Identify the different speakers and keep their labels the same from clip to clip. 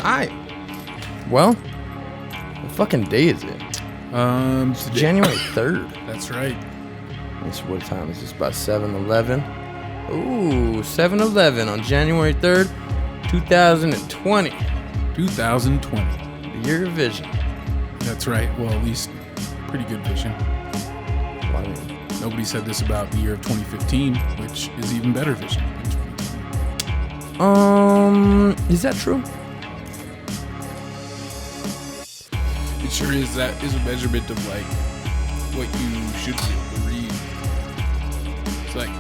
Speaker 1: right. Well, what fucking day is it? It's January 3rd.
Speaker 2: That's right.
Speaker 1: It's what time is this? About 7-11. Ooh, 7-11 on January 3rd, 2020.
Speaker 2: 2020.
Speaker 1: The year of vision.
Speaker 2: That's right. Well, at least pretty good vision.
Speaker 1: Well, I mean,
Speaker 2: Nobody said this about the year of 2015, which is even better vision than 2020.
Speaker 1: is that true?
Speaker 2: It sure is. That is a measurement of like what you should be able to read. It's like,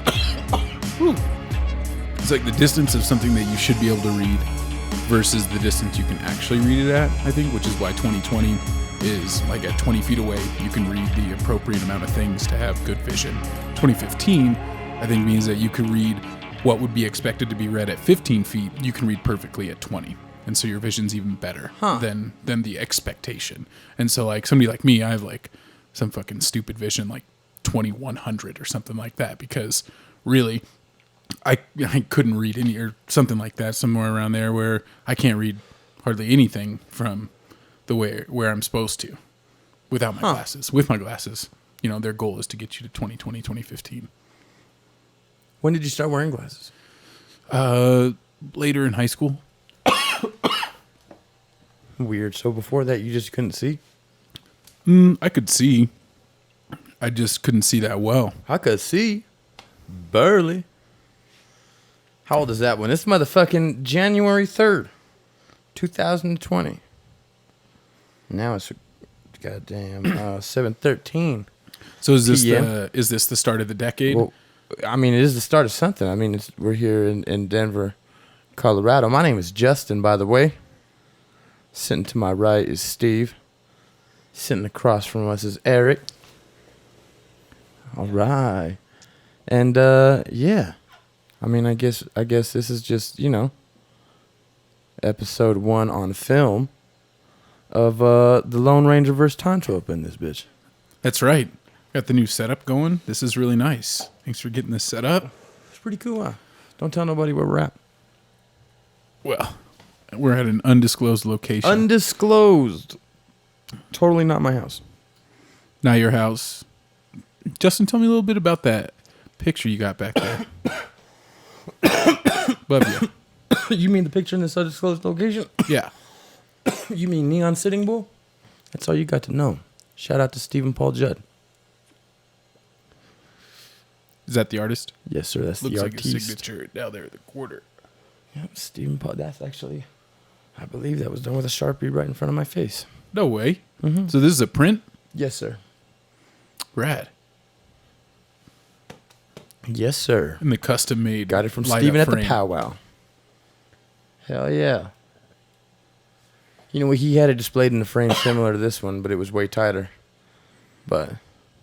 Speaker 2: it's like the distance of something that you should be able to read versus the distance you can actually read it at, I think, which is why 2020 is like at 20 feet away, you can read the appropriate amount of things to have good vision. 2015, I think, means that you can read what would be expected to be read at 15 feet, you can read perfectly at 20. And so your vision's even better than the expectation. And so like somebody like me, I have like some fucking stupid vision, like 2100 or something like that, because really I couldn't read any or something like that, somewhere around there where I can't read hardly anything from the way where I'm supposed to without my glasses. With my glasses, you know, their goal is to get you to 2020, 2015.
Speaker 1: When did you start wearing glasses?
Speaker 2: Later in high school.
Speaker 1: Weird. So before that, you just couldn't see?
Speaker 2: I could see. I just couldn't see that well.
Speaker 1: I could see. Barely. How old is that one? It's motherfucking January 3rd, 2020. Now it's goddamn 7:13.
Speaker 2: So is this
Speaker 1: PM.
Speaker 2: is this the start of the decade?
Speaker 1: Well, I mean, it is the start of something. I mean, we're here in Denver, Colorado. My name is Justin, by the way. Sitting to my right is Steve. Sitting across from us is Eric. All right. And, yeah. I mean, I guess this is just, you know, episode 1 on film of the Lone Ranger vs. Tonto up in this bitch.
Speaker 2: That's right. Got the new setup going. This is really nice. Thanks for getting this set up.
Speaker 1: It's pretty cool, huh? Don't tell nobody where we're at.
Speaker 2: Well, we're at an undisclosed location.
Speaker 1: Undisclosed. Totally not my house.
Speaker 2: Not your house. Justin, tell me a little bit about that picture you got back there. Love you.
Speaker 1: You mean the picture in this undisclosed location?
Speaker 2: Yeah.
Speaker 1: You mean Neon Sitting Bull? That's all you got to know. Shout out to Stephen Paul Judd.
Speaker 2: Is that the artist?
Speaker 1: Yes, sir. That's
Speaker 2: Looks
Speaker 1: the
Speaker 2: like
Speaker 1: artiste.
Speaker 2: a signature down there at the quarter.
Speaker 1: Yep, Stephen Paul. That's actually, I believe that was done with a Sharpie right in front of my face.
Speaker 2: No way.
Speaker 1: Mm-hmm.
Speaker 2: So this is a print?
Speaker 1: Yes, sir.
Speaker 2: Rad.
Speaker 1: Yes, sir.
Speaker 2: And the custom made.
Speaker 1: Got it from
Speaker 2: light
Speaker 1: Stephen
Speaker 2: up
Speaker 1: at the
Speaker 2: frame.
Speaker 1: powwow. Hell yeah. You know, he had it displayed in a frame similar to this one, but it was way tighter. But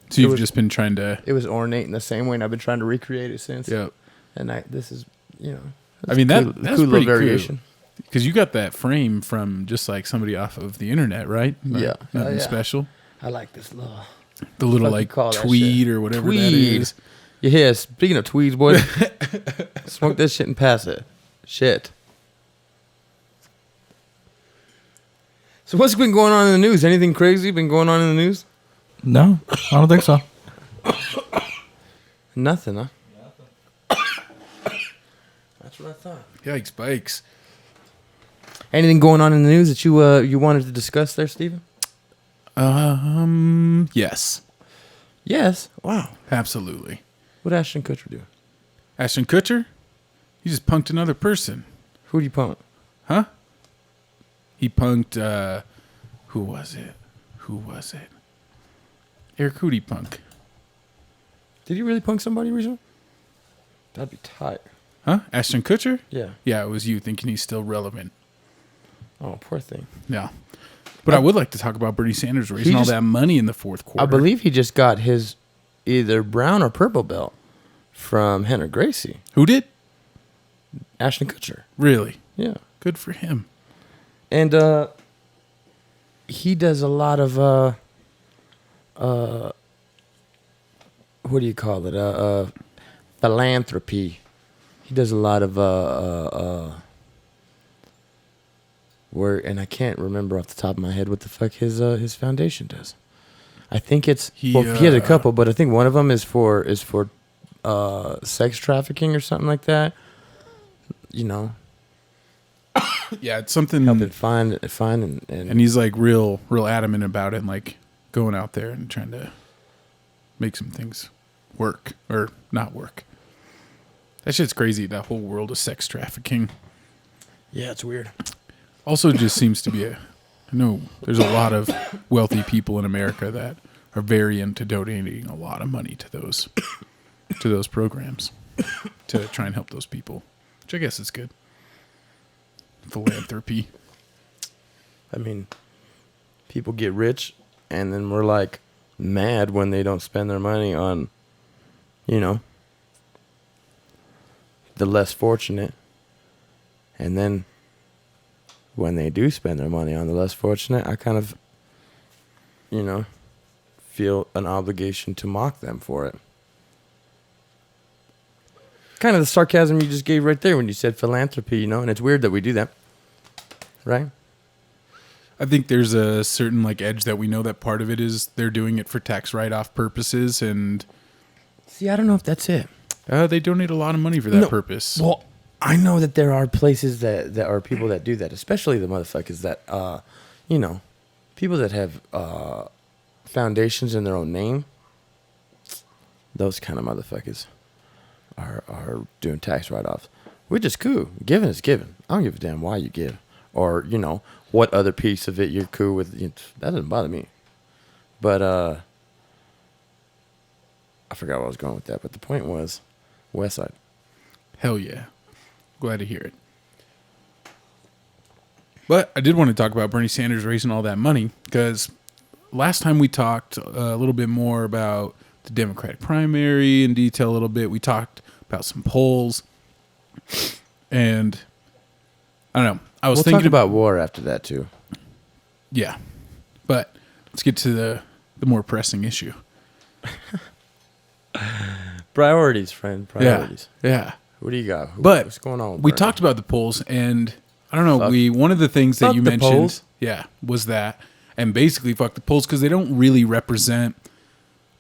Speaker 2: So you've just been trying to.
Speaker 1: it was ornate in the same way, and I've been trying to recreate it since.
Speaker 2: Yeah.
Speaker 1: And this is, you know.
Speaker 2: I mean, that's
Speaker 1: cool
Speaker 2: pretty
Speaker 1: little variation.
Speaker 2: cool. Because you got that frame from just like somebody off of the internet, right?
Speaker 1: Yeah.
Speaker 2: Nothing
Speaker 1: Yeah.
Speaker 2: special.
Speaker 1: I like this little.
Speaker 2: The little
Speaker 1: What you
Speaker 2: like
Speaker 1: call that
Speaker 2: tweed
Speaker 1: shit?
Speaker 2: or whatever
Speaker 1: Tweed.
Speaker 2: that is.
Speaker 1: Yeah, speaking of tweeds, boy. Smoke that shit and pass it. Shit. So what's been going on in the news? Anything crazy been going on in the news?
Speaker 3: No, I don't think so.
Speaker 1: Nothing, huh? That's what I thought.
Speaker 2: Yikes, bikes.
Speaker 1: Anything going on in the news that you wanted to discuss there, Steven?
Speaker 2: Yes.
Speaker 1: Yes. Wow.
Speaker 2: Absolutely.
Speaker 1: What Ashton Kutcher do?
Speaker 2: Ashton Kutcher? He just punked another person.
Speaker 1: Who do you punk?
Speaker 2: Huh? He punked, who was it? Eric Hootie Punk.
Speaker 1: Did he really punk somebody recently? That'd be tight.
Speaker 2: Huh? Ashton Kutcher?
Speaker 1: Yeah.
Speaker 2: Yeah, it was you thinking he's still relevant.
Speaker 1: Oh, poor thing.
Speaker 2: Yeah. But I would like to talk about Bernie Sanders raising all that money in the fourth quarter.
Speaker 1: I believe he just got his either brown or purple belt from Henry Gracie.
Speaker 2: Who did?
Speaker 1: Ashton Kutcher.
Speaker 2: Really?
Speaker 1: Yeah.
Speaker 2: Good for him.
Speaker 1: And he does a lot of what do you call it? Philanthropy. He does a lot of and I can't remember off the top of my head what the fuck his foundation does. I think it's he has a couple, but I think one of them is for sex trafficking or something like that. You know.
Speaker 2: Yeah, it's something.
Speaker 1: Helping find and
Speaker 2: he's like real adamant about it, and like going out there and trying to make some things work or not work. That shit's crazy. That whole world of sex trafficking.
Speaker 1: Yeah, it's weird.
Speaker 2: Also, just seems to be I know there's a lot of wealthy people in America that are very into donating a lot of money to those programs to try and help those people, which I guess is good. Philanthropy.
Speaker 1: I mean, people get rich, and then we're like mad when they don't spend their money on, you know, the less fortunate. And then when they do spend their money on the less fortunate, I kind of, you know, feel an obligation to mock them for it. Kind of the sarcasm you just gave right there when you said philanthropy, you know, and it's weird that we do that, right?
Speaker 2: I think there's a certain like edge that we know that part of it is they're doing it for tax write-off purposes, and
Speaker 1: see, I don't know if that's it.
Speaker 2: They donate a lot of money for that purpose.
Speaker 1: Well, I know that there are places that are people that do that, especially the motherfuckers that, you know, people that have foundations in their own name. Those kind of motherfuckers are doing tax write-offs, which is cool. Giving is giving. I don't give a damn why you give, or you know what other piece of it you're cool with. That doesn't bother me. But I forgot where I was going with that. But the point was, West Side.
Speaker 2: Hell yeah, glad to hear it. But I did want to talk about Bernie Sanders raising all that money, because last time we talked a little bit more about the Democratic primary in detail a little bit. We talked about some polls, and I don't know. We'll
Speaker 1: talk about war after that too.
Speaker 2: Yeah, but let's get to the more pressing issue.
Speaker 1: Priorities, friend. Priorities.
Speaker 2: Yeah.
Speaker 1: What do you got?
Speaker 2: What's
Speaker 1: going on?
Speaker 2: We talked about the polls, and I don't know. One of the things that you mentioned,
Speaker 1: polls.
Speaker 2: Was that, and basically fuck the polls, because they don't really represent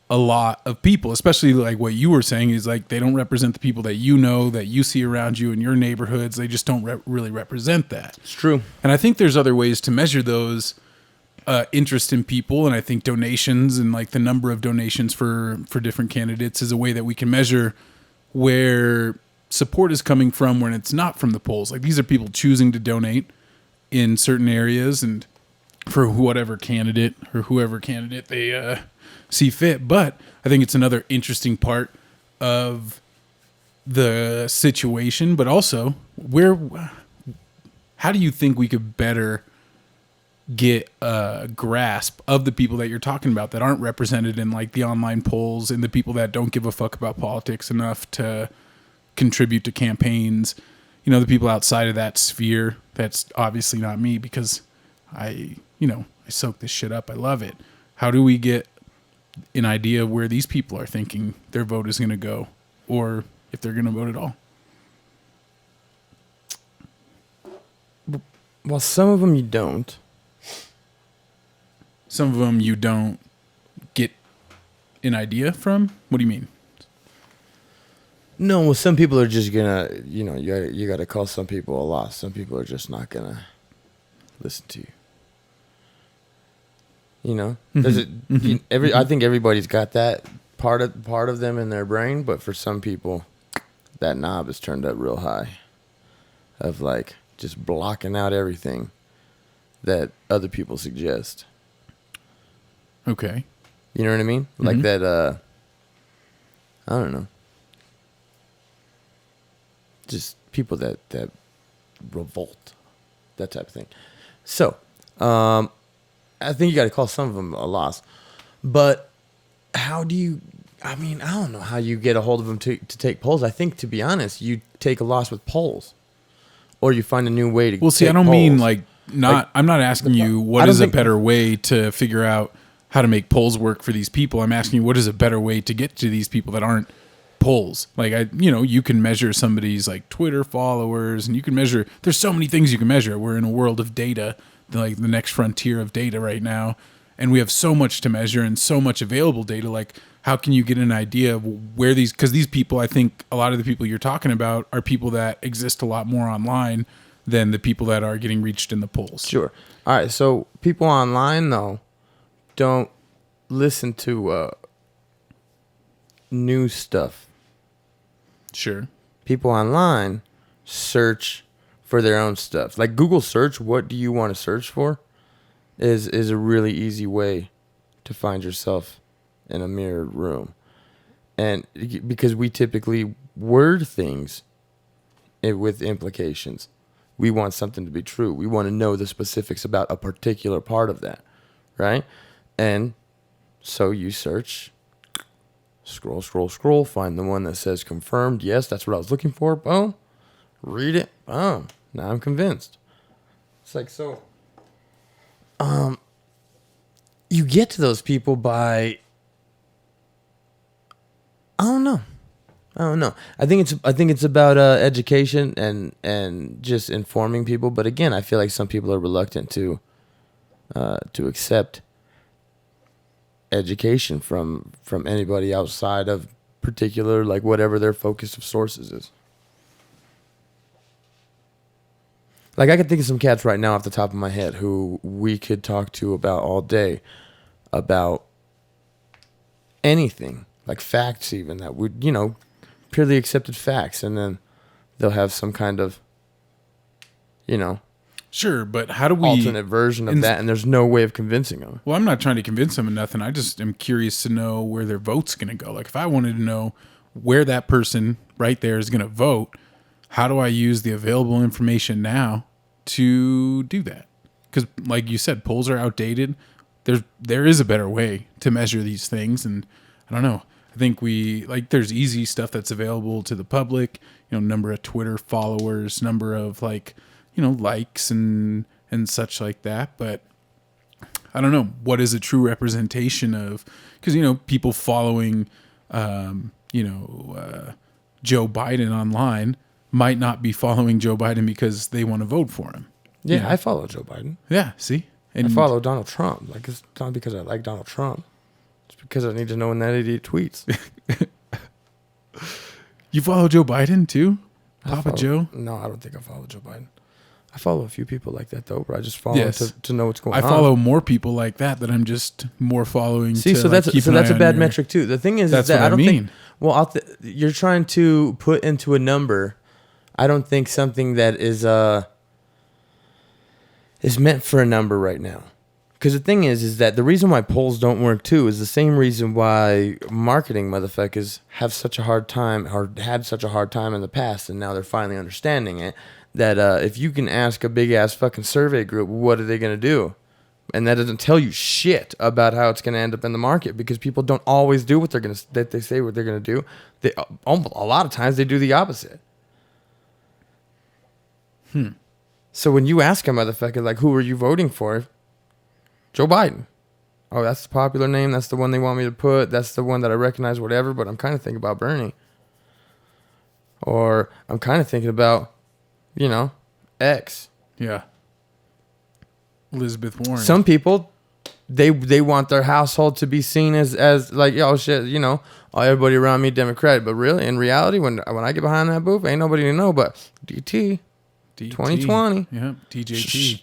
Speaker 2: a lot of people, especially like what you were saying is like they don't represent the people that you know, that you see around you in your neighborhoods. They just don't really represent that.
Speaker 1: It's true.
Speaker 2: And I think there's other ways to measure those interest in people, and I think donations and like the number of donations for different candidates is a way that we can measure where support is coming from when it's not from the polls. Like these are people choosing to donate in certain areas and for whatever candidate or whoever candidate they see fit. But I think it's another interesting part of the situation, but also how do you think we could better get a grasp of the people that you're talking about that aren't represented in like the online polls, and the people that don't give a fuck about politics enough to contribute to campaigns, you know, the people outside of that sphere? That's obviously not me, because I soak this shit up. I love it. How do we get an idea of where these people are thinking their vote is going to go, or if they're going to vote at all?
Speaker 1: Well, some of them you don't.
Speaker 2: Some of them you don't get an idea from? What do you mean?
Speaker 1: No, well, some people are just gonna, you know, you gotta call some people a loss. Some people are just not gonna listen to you. You know, I think everybody's got that part of them in their brain, but for some people, that knob is turned up real high, of like just blocking out everything that other people suggest.
Speaker 2: Okay.
Speaker 1: You know what I mean? Mm-hmm. Like that, I don't know. Just people that revolt, that type of thing. So, I think you got to call some of them a loss. But how do you, I mean, I don't know how you get a hold of them to take polls. I think, to be honest, you take a loss with polls. Or you find a new way to
Speaker 2: Well, see, I don't mean I'm not asking you what is a better way to figure out how to make polls work for these people. I'm asking you what is a better way to get to these people that aren't polls. Like you can measure somebody's like Twitter followers, and you can measure. There's so many things you can measure. We're in a world of data, like the next frontier of data right now, and we have so much to measure and so much available data. Like, how can you get an idea of where because these people, I think a lot of the people you're talking about are people that exist a lot more online than the people that are getting reached in the polls.
Speaker 1: Sure. All right. So people online though don't listen to new stuff.
Speaker 2: Sure.
Speaker 1: People online search for their own stuff. Like Google search, what do you want to search for? Is a really easy way to find yourself in a mirrored room. And because we typically word things with implications. We want something to be true. We want to know the specifics about a particular part of that, right? And so you search, scroll, find the one that says confirmed. Yes, that's what I was looking for. Boom. Read it. Boom. Now I'm convinced. It's like, so you get to those people by, I don't know. I think it's about education and just informing people. But again, I feel like some people are reluctant to accept education from anybody outside of particular, like, whatever their focus of sources is. Like, I could think of some cats right now off the top of my head who we could talk to about all day about anything, like facts even, that would, purely accepted facts, and then they'll have some kind of,
Speaker 2: Sure, but how do we
Speaker 1: alternate version of that, and there's no way of convincing them.
Speaker 2: Well, I'm not trying to convince them of nothing. I just am curious to know where their vote's going to go. Like, if I wanted to know where that person right there is going to vote, how do I use the available information now to do that? Because, like you said, polls are outdated. There is a better way to measure these things, and I don't know. I think there's easy stuff that's available to the public. Number of Twitter followers, number of likes and such like that. But I don't know, what is a true representation of, because, people following, Joe Biden online might not be following Joe Biden because they want to vote for him.
Speaker 1: Yeah, I follow Joe Biden.
Speaker 2: Yeah, see? And
Speaker 1: I follow Donald Trump. Like, it's not because I like Donald Trump. It's because I need to know when that idiot tweets.
Speaker 2: You follow Joe Biden too? Papa Joe?
Speaker 1: No, I don't think I follow Joe Biden. I follow a few people like that, though, but I just follow to know what's going on.
Speaker 2: I follow more people like that I'm just more following.
Speaker 1: See, so that's a bad metric, too. The thing is that I don't think... Well, you're trying to put into a number, I don't think something that is meant for a number right now. Because the thing is that the reason why polls don't work, too, is the same reason why marketing motherfuckers have such a hard time, or had such a hard time in the past, and now they're finally understanding it, that if you can ask a big-ass fucking survey group, what are they going to do? And that doesn't tell you shit about how it's going to end up in the market, because people don't always do what they say what they're going to do. A lot of times they do the opposite. So when you ask a motherfucker, like, who are you voting for? Joe Biden. Oh, that's the popular name. That's the one they want me to put. That's the one that I recognize, whatever. But I'm kind of thinking about Bernie. Or I'm kind of thinking about, X.
Speaker 2: Yeah. Elizabeth Warren.
Speaker 1: Some people, they want their household to be seen as like, oh shit, everybody around me Democratic. But really, in reality, when I get behind that booth, ain't nobody to know but DT. 2020.
Speaker 2: Yeah, TJT.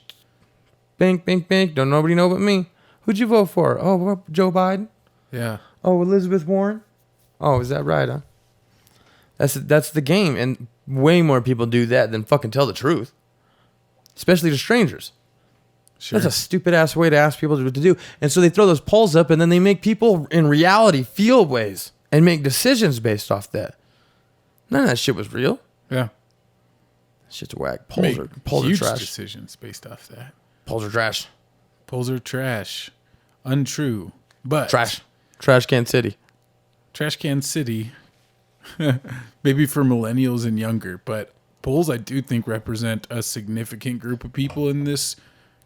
Speaker 1: Bink, bink, bink. Don't nobody know but me. Who'd you vote for? Oh, Joe Biden?
Speaker 2: Yeah.
Speaker 1: Oh, Elizabeth Warren? Oh, is that right, huh? That's the game. And way more people do that than fucking tell the truth. Especially to strangers.
Speaker 2: Sure.
Speaker 1: That's a stupid-ass way to ask people what to do. And so they throw those polls up, and then they make people, in reality, feel ways and make decisions based off that. None of that shit was real.
Speaker 2: Yeah.
Speaker 1: Shit's whack. Polls are
Speaker 2: huge
Speaker 1: trash.
Speaker 2: Decisions based off that.
Speaker 1: Polls are trash.
Speaker 2: Polls are trash. Untrue. But
Speaker 1: trash. Trash can city.
Speaker 2: Trash can city. Maybe for millennials and younger, but polls I do think represent a significant group of people in this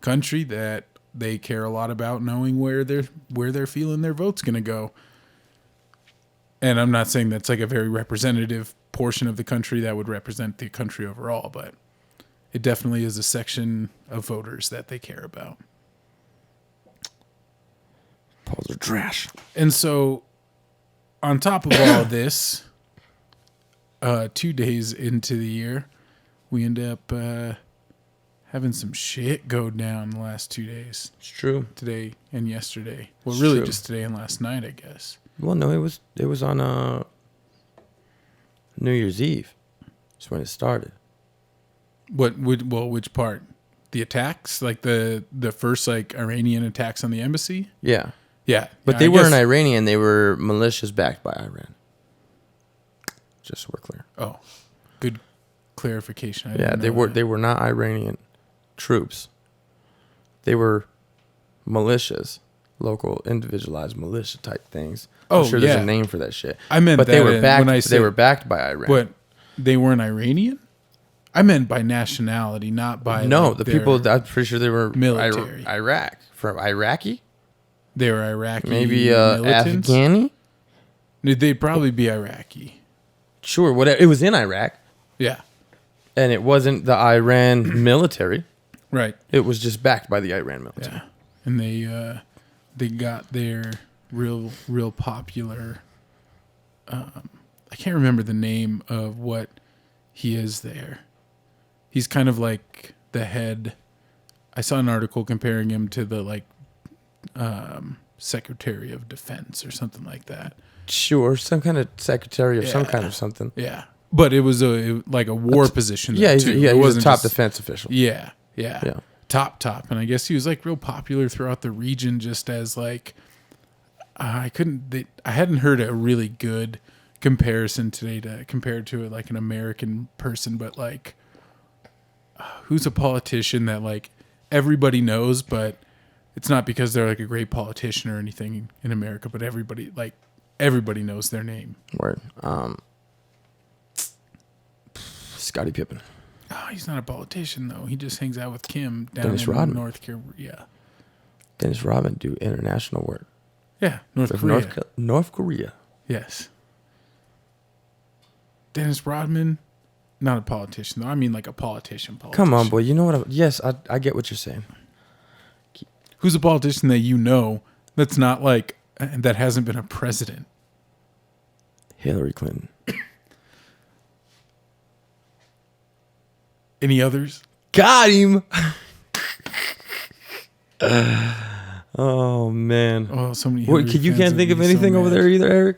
Speaker 2: country that they care a lot about knowing where they're feeling their vote's gonna go. And I'm not saying that's like a very representative portion of the country that would represent the country overall, but it definitely is a section of voters that they care about.
Speaker 1: Polls are trash.
Speaker 2: And so, on top of all of this, 2 days into the year, we end up having some shit go down the last 2 days.
Speaker 1: It's true.
Speaker 2: Today and yesterday. Well,
Speaker 1: It's
Speaker 2: really
Speaker 1: true.
Speaker 2: just today and last night, I guess.
Speaker 1: Well, no, it was on New Year's Eve. That's when it started.
Speaker 2: Which part? The attacks? Like the first like Iranian attacks on the embassy?
Speaker 1: Yeah.
Speaker 2: Yeah.
Speaker 1: But
Speaker 2: Yeah,
Speaker 1: they
Speaker 2: I
Speaker 1: weren't
Speaker 2: guess-
Speaker 1: Iranian. They were militias backed by Iran. Just so we're clear.
Speaker 2: Oh, good clarification. I
Speaker 1: Yeah,
Speaker 2: didn't
Speaker 1: they
Speaker 2: know
Speaker 1: were
Speaker 2: that.
Speaker 1: they were not Iranian troops. They were militias, local individualized militia type things.
Speaker 2: Oh,
Speaker 1: I'm sure there's
Speaker 2: yeah.
Speaker 1: a name for that shit.
Speaker 2: I meant
Speaker 1: but
Speaker 2: that
Speaker 1: they were backed.
Speaker 2: when I
Speaker 1: They
Speaker 2: said,
Speaker 1: were backed by Iran.
Speaker 2: But they weren't Iranian? I meant by nationality, not by
Speaker 1: no,
Speaker 2: like,
Speaker 1: the
Speaker 2: their-
Speaker 1: people. I'm pretty sure they were
Speaker 2: military.
Speaker 1: Iraq from Iraqi,
Speaker 2: They were Iraqi.
Speaker 1: maybe
Speaker 2: militants?
Speaker 1: Afghani.
Speaker 2: They'd probably be Iraqi.
Speaker 1: Sure, whatever. It was in Iraq,
Speaker 2: Yeah.
Speaker 1: and it wasn't the Iran military.
Speaker 2: Right.
Speaker 1: It was just backed by the Iran military.
Speaker 2: Yeah. And they got their real popular. I can't remember the name of what he is there. He's kind of like the head. I saw an article comparing him to the like Secretary of Defense or something like that.
Speaker 1: Sure, some kind of secretary or some
Speaker 2: Yeah.
Speaker 1: kind of something.
Speaker 2: Yeah, but it was like a war position.
Speaker 1: Yeah,
Speaker 2: there,
Speaker 1: he's,
Speaker 2: too.
Speaker 1: yeah,
Speaker 2: It
Speaker 1: he was a
Speaker 2: wasn't
Speaker 1: top
Speaker 2: just-
Speaker 1: defense official.
Speaker 2: Yeah.
Speaker 1: Yeah.
Speaker 2: Top. And I guess he was like real popular throughout the region just as like I hadn't heard a really good comparison today to compare to like an American person, but like who's a politician that like everybody knows, but it's not because they're like a great politician or anything in America, but everybody knows their name.
Speaker 1: Word. Scottie Pippen.
Speaker 2: Oh, he's not a politician though. He just hangs out with Kim down
Speaker 1: Dennis
Speaker 2: in
Speaker 1: Rodman.
Speaker 2: North Carolina. Yeah.
Speaker 1: Dennis Rodman do international work.
Speaker 2: Yeah. North
Speaker 1: With
Speaker 2: Korea.
Speaker 1: North Korea.
Speaker 2: Yes. Dennis Rodman, not a politician though. I mean like a politician.
Speaker 1: Come on, boy. You know what? Yes, I get what you're saying.
Speaker 2: Who's a politician that you know that's not like, that hasn't been a president?
Speaker 1: Hillary Clinton.
Speaker 2: Any others?
Speaker 1: Got him. Oh man.
Speaker 2: Oh, so many.
Speaker 1: Wait,
Speaker 2: Hillary
Speaker 1: you
Speaker 2: fans
Speaker 1: can't
Speaker 2: would
Speaker 1: think of
Speaker 2: be so
Speaker 1: anything over
Speaker 2: mad.
Speaker 1: there either, Eric?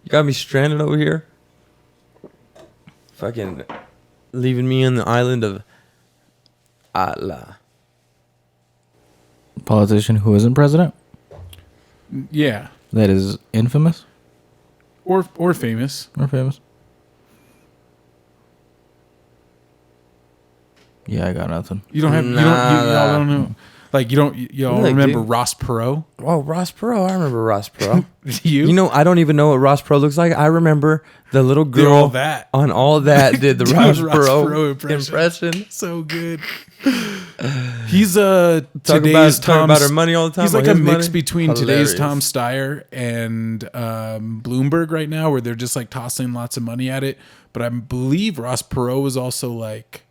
Speaker 1: You got me stranded over here. Fucking leaving me on the island of Allah.
Speaker 3: Politician who isn't president?
Speaker 2: Yeah.
Speaker 3: That is infamous
Speaker 2: Or famous.
Speaker 3: or famous? Yeah, I got nothing.
Speaker 2: You don't have, y'all don't know. Like y'all
Speaker 1: Look,
Speaker 2: remember
Speaker 1: dude.
Speaker 2: Ross Perot?
Speaker 1: Oh, Ross Perot. I remember Ross Perot.
Speaker 2: You?
Speaker 1: You know, I don't even know what Ross Perot looks like. I remember the little
Speaker 2: Did
Speaker 1: girl
Speaker 2: all that.
Speaker 1: on All That did the
Speaker 2: Dude,
Speaker 1: Ross,
Speaker 2: Ross
Speaker 1: Perot,
Speaker 2: Perot
Speaker 1: impression.
Speaker 2: So good. He's
Speaker 1: Talk
Speaker 2: today's
Speaker 1: about
Speaker 2: Tom
Speaker 1: her money all the time.
Speaker 2: He's
Speaker 1: or
Speaker 2: like a
Speaker 1: his
Speaker 2: mix
Speaker 1: money.
Speaker 2: between
Speaker 1: Hilarious.
Speaker 2: today's Tom Steyer and Bloomberg right now, where they're just like tossing lots of money at it. But I believe Ross Perot was also like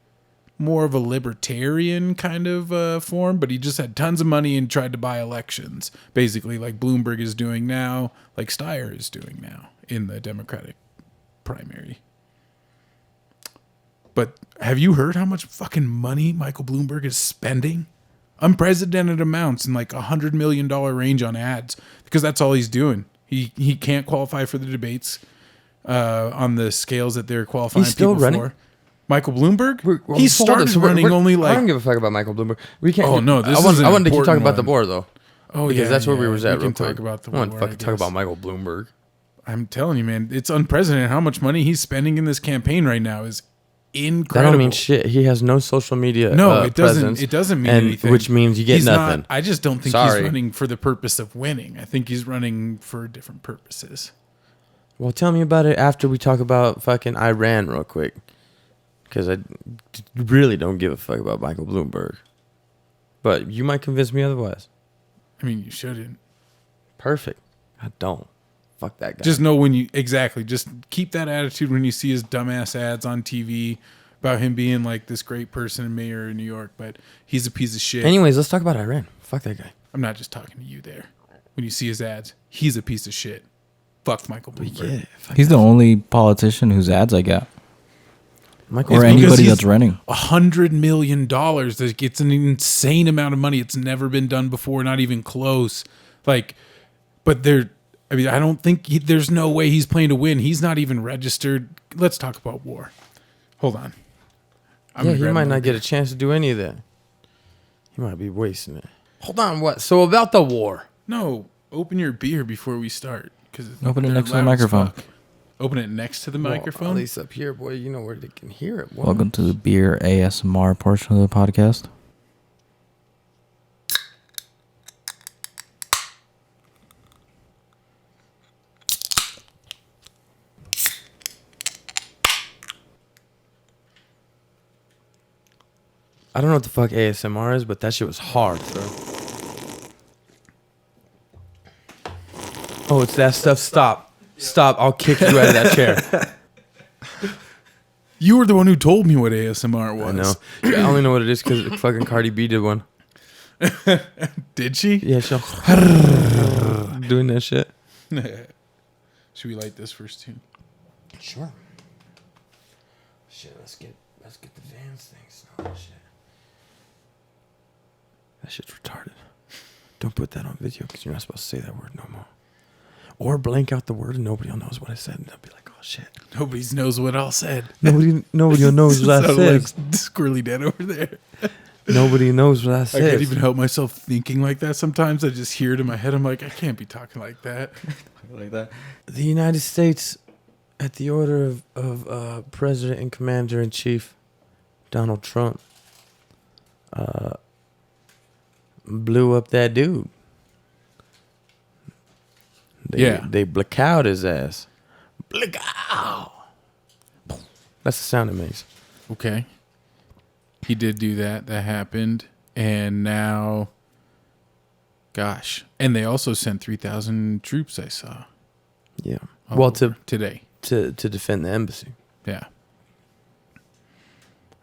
Speaker 2: more of a libertarian kind of form, but he just had tons of money and tried to buy elections, basically like Bloomberg is doing now, like Steyer is doing now in the Democratic primary. But have you heard how much fucking money Michael Bloomberg is spending? Unprecedented amounts in like $100 million range on ads, because that's all he's doing. He can't qualify for the debates on the scales that they're qualifying
Speaker 1: He's still
Speaker 2: people
Speaker 1: running?
Speaker 2: for. Michael Bloomberg?
Speaker 1: Well,
Speaker 2: He
Speaker 1: hold on.
Speaker 2: started
Speaker 1: So we're-
Speaker 2: running
Speaker 1: we're-
Speaker 2: only
Speaker 1: I don't
Speaker 2: like...
Speaker 1: give a fuck about Michael Bloomberg. We can't.
Speaker 2: Oh, no, this
Speaker 1: I
Speaker 2: is
Speaker 1: want,
Speaker 2: an
Speaker 1: I wanted to keep talking
Speaker 2: important
Speaker 1: about the
Speaker 2: one.
Speaker 1: war though.
Speaker 2: Oh,
Speaker 1: Because
Speaker 2: yeah,
Speaker 1: that's where we
Speaker 2: yeah.
Speaker 1: was at.
Speaker 2: We
Speaker 1: real
Speaker 2: can talk
Speaker 1: quick.
Speaker 2: about the
Speaker 1: I want
Speaker 2: war,
Speaker 1: to
Speaker 2: I
Speaker 1: fucking talk
Speaker 2: guess.
Speaker 1: about Michael Bloomberg.
Speaker 2: I'm telling you, man, it's unprecedented how much money he's spending in this campaign right now is
Speaker 1: That
Speaker 2: incredible.
Speaker 1: don't mean shit. He has no social media.
Speaker 2: No, it doesn't.
Speaker 1: presence,
Speaker 2: It doesn't mean
Speaker 1: and
Speaker 2: anything.
Speaker 1: which means you get
Speaker 2: He's
Speaker 1: nothing.
Speaker 2: Not, I just don't think
Speaker 1: Sorry.
Speaker 2: he's running for the purpose of winning. I think he's running for different purposes.
Speaker 1: Well, tell me about it after we talk about fucking Iran real quick. Because I really don't give a fuck about Michael Bloomberg. But you might convince me otherwise.
Speaker 2: I mean, you shouldn't.
Speaker 1: Perfect. I don't. fuck that guy.
Speaker 2: Just know just keep that attitude when you see his dumbass ads on TV about him being like this great person and mayor of New York, but he's a piece of shit.
Speaker 1: Anyways, let's talk about Iran. Fuck that guy.
Speaker 2: I'm not just talking to you there. When you see his ads, he's a piece of shit. Fuck Michael Bloomberg.
Speaker 3: He's the only politician whose ads I got.
Speaker 1: Michael
Speaker 3: Or anybody that's running.
Speaker 2: $100 million. It's an insane amount of money. It's never been done before, not even close. Like, but I don't think there's no way he's playing to win. He's not even registered. Let's talk about war. Hold on.
Speaker 1: He might not get a chance to do any of that. He might be wasting it. Hold on, what? So about the war.
Speaker 2: No, open your beer before we start.
Speaker 3: Open it next to the microphone.
Speaker 2: Open it next to the microphone?
Speaker 1: At least up here, boy, you know where they can hear it. Boy.
Speaker 3: Welcome to the beer ASMR portion of the podcast.
Speaker 1: I don't know what the fuck ASMR is, but that shit was hard, bro. Oh, it's that stuff. Stop. I'll kick you out of that chair.
Speaker 2: You were the one who told me what ASMR was.
Speaker 1: I know. Yeah, I only know what it is because fucking Cardi B did one.
Speaker 2: Did she?
Speaker 1: Yeah, she'll doing that shit.
Speaker 2: Should we light this first too?
Speaker 1: Sure. Shit, let's get the Vans things. Oh shit. That shit's retarded. Don't put that on video because you're not supposed to say that word no more. Or blank out the word and nobody knows what I said and they'll be like, oh shit.
Speaker 2: Nobody knows what I said.
Speaker 1: Nobody knows what I said.
Speaker 2: Like Squirrely Dan over there.
Speaker 1: Nobody knows what I said.
Speaker 2: I can't even help myself thinking like that sometimes. I just hear it in my head. I'm like, I can't be talking like that.
Speaker 1: The United States, at the order of President and Commander-in-Chief Donald Trump, blew up that dude. They blacked his ass. Blackout. That's the sound it makes.
Speaker 2: Okay. He did do that. That happened. And now, gosh. And they also sent 3,000 troops, I saw.
Speaker 1: Yeah. Well,
Speaker 2: today.
Speaker 1: To defend the embassy.
Speaker 2: Yeah.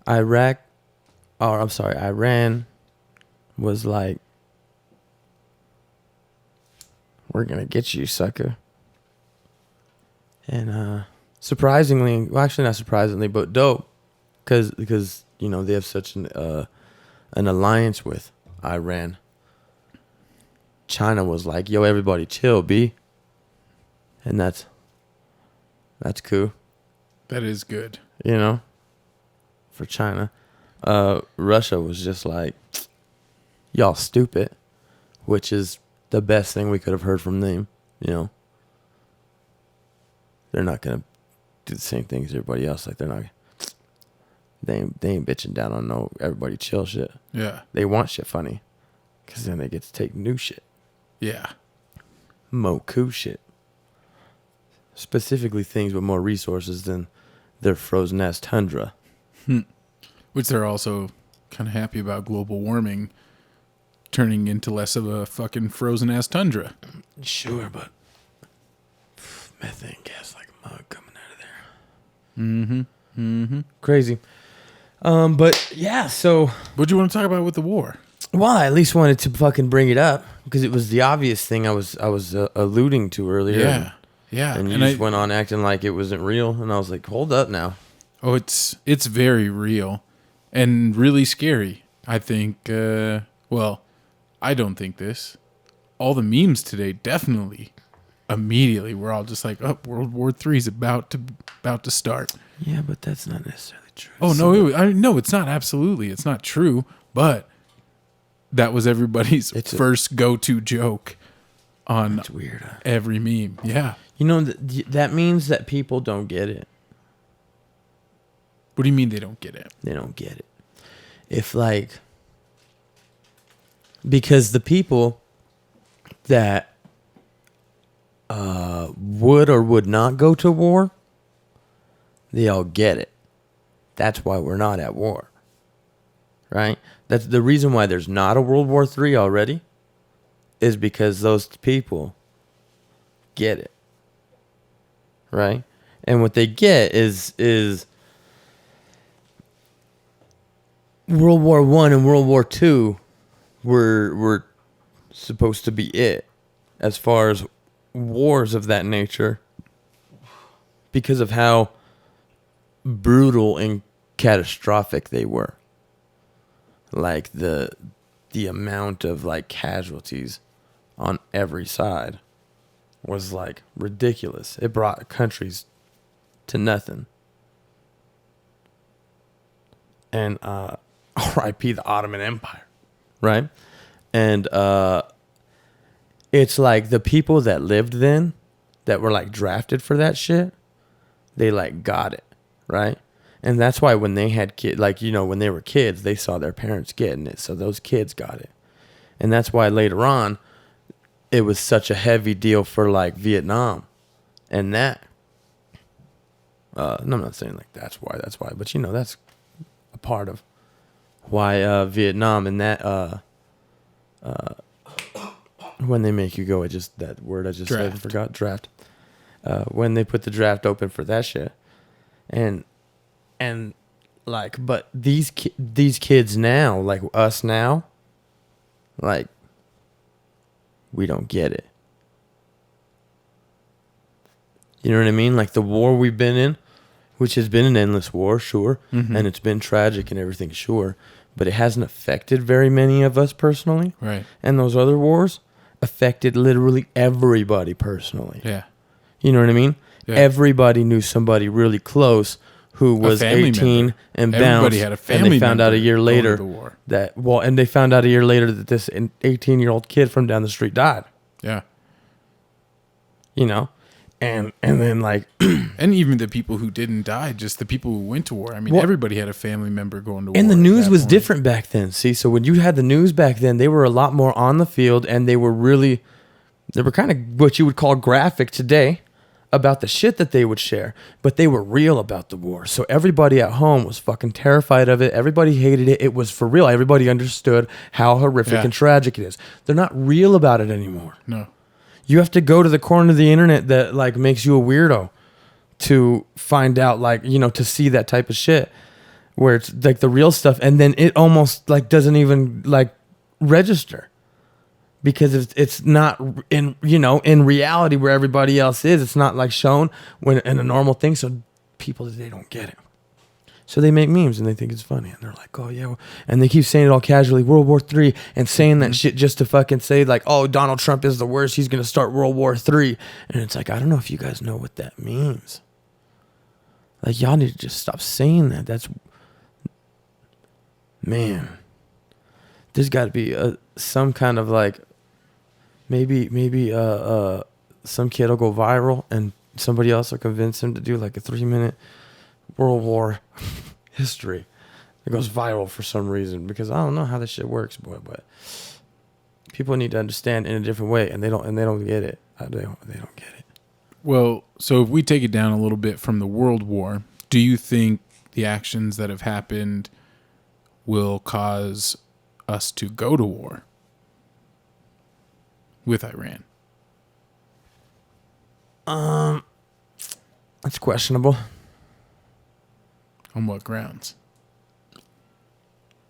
Speaker 1: Iran was like, we're going to get you, sucker. And surprisingly, well, actually not surprisingly, but dope, because you know, they have such an alliance with Iran. China was like, yo, everybody chill, B. And that's cool.
Speaker 2: That is good.
Speaker 1: You know, for China. Russia was just like, y'all stupid, which is the best thing we could have heard from them, you know. They're not going to do the same thing as everybody else. Like, they ain't bitching down on no everybody chill shit.
Speaker 2: Yeah.
Speaker 1: They want shit funny because then they get to take new shit.
Speaker 2: Yeah.
Speaker 1: Moku shit. Specifically things with more resources than their frozen ass tundra.
Speaker 2: Which they're also kind of happy about global warming turning into less of a fucking frozen ass tundra.
Speaker 1: Sure, but methane gas like a mug coming out of there.
Speaker 2: Mm-hmm. Mm-hmm.
Speaker 1: Crazy. But yeah, so
Speaker 2: What do you want to talk about with the war?
Speaker 1: well, I at least wanted to fucking bring it up because it was the obvious thing I was alluding to earlier.
Speaker 2: Yeah. Yeah.
Speaker 1: And you just went on acting like it wasn't real, and I was like, hold up now.
Speaker 2: Oh, it's very real and really scary. I think, well, I don't think this. All the memes today definitely immediately we're all just like, oh, World War III is about to start.
Speaker 1: Yeah, but that's not necessarily true.
Speaker 2: Oh, no, it's not. Absolutely. It's not true. But that was everybody's first go-to joke on
Speaker 1: That's weird.
Speaker 2: every meme. Yeah.
Speaker 1: You know, that means that people don't get it.
Speaker 2: What do you mean they don't get it?
Speaker 1: They don't get it. If like, because the people that would or would not go to war, they all get it. That's why we're not at war. Right? That's the reason why there's not a World War III already, is because those people get it. right? And what they get is World War I and World War II were supposed to be it as far as wars of that nature because of how brutal and catastrophic they were. Like the amount of like casualties on every side was like ridiculous. It brought countries to nothing. And R.I.P. the Ottoman Empire, right? And it's like the people that lived then that were like drafted for that shit, they like got it, right? And that's why when they had kids, like, you know, when they were kids, they saw their parents getting it. So those kids got it. And that's why later on, it was such a heavy deal for like Vietnam and that. No, I'm not saying like that's why, but you know, that's a part of why Vietnam and that when they make you go, it just, that word I just said, I forgot, draft. When they put the draft open for that shit. And like, but these kids now, like us now, like, we don't get it. You know what I mean? Like the war we've been in, which has been an endless war, sure, and it's been tragic and everything, sure, but it hasn't affected very many of us personally.
Speaker 2: Right.
Speaker 1: And those other wars affected literally everybody personally.
Speaker 2: Yeah.
Speaker 1: You know what I mean? Yeah. Everybody knew somebody really close who was 18 member. And bounced. Everybody had a family member. And they found out a year later that, well, and they found out a year later that this 18-year-old kid from down the street died.
Speaker 2: Yeah.
Speaker 1: You know? And then like
Speaker 2: and even the people who didn't die, just the people who went to war. I mean, everybody had a family member going to war.
Speaker 1: And the news was different back then. See, so when you had the news back then, they were a lot more on the field, and they were kind of what you would call graphic today about the shit that they would share, but they were real about the war. So everybody at home was fucking terrified of it. Everybody hated it. It was for real. Everybody understood how horrific and tragic it is. They're not real about it anymore.
Speaker 2: No.
Speaker 1: You have to go to the corner of the internet that like makes you a weirdo to find out, like, you know, to see that type of shit where it's like the real stuff. And then it almost like doesn't even like register because it's not in, you know, in reality where everybody else is. It's not like shown when in a normal thing. So people, they don't get it. So they make memes and they think it's funny. And they're like, oh, yeah. And they keep saying it all casually, World War III, and saying that shit just to fucking say, like, oh, Donald Trump is the worst. He's going to start World War III. And it's like, I don't know if you guys know what that means. Like, y'all need to just stop saying that. That's, man. There's got to be some kind of, like, maybe some kid will go viral and somebody else will convince him to do, like, a 3-minute World War history. It goes viral for some reason because I don't know how this shit works, boy. But people need to understand in a different way, and they don't get it. They don't get it.
Speaker 2: Well, so if we take it down a little bit from the World War, do you think the actions that have happened will cause us to go to war with Iran?
Speaker 1: That's questionable.
Speaker 2: On what grounds?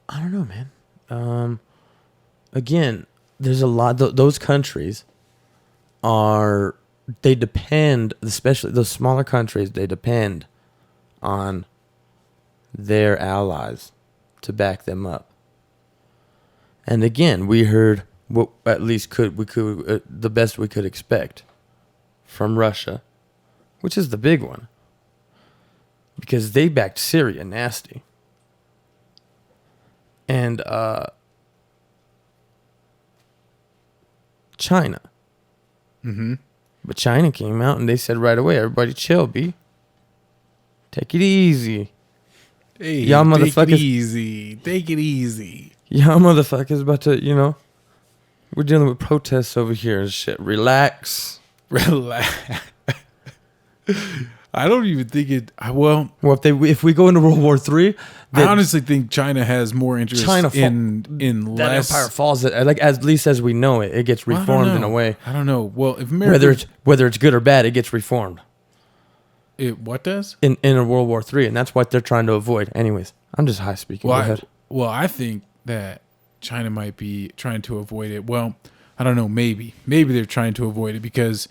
Speaker 1: I don't know, man. Again, there's a lot. Those countries they depend, especially those smaller countries, they depend on their allies to back them up. And again, we heard what at least we could the best we could expect from Russia, which is the big one. Because they backed Syria nasty. And China.
Speaker 2: Mm-hmm.
Speaker 1: But China came out and they said right away, everybody chill, B. Take it easy.
Speaker 2: Hey,
Speaker 1: y'all motherfuckers.
Speaker 2: Take it easy.
Speaker 1: Y'all motherfuckers about to, you know, we're dealing with protests over here and shit. Relax.
Speaker 2: I don't even think it. Well,
Speaker 1: if we go into World War III,
Speaker 2: I honestly think China has more interest in
Speaker 1: that
Speaker 2: less.
Speaker 1: empire falls. Like at least as we know it, it gets reformed in a way.
Speaker 2: I don't know. Well, if America,
Speaker 1: whether it's good or bad, it gets reformed.
Speaker 2: What does?
Speaker 1: in a World War III, and that's what they're trying to avoid. Anyways, I'm just high speaking. Go ahead.
Speaker 2: I think that China might be trying to avoid it. Well, I don't know. Maybe they're trying to avoid it because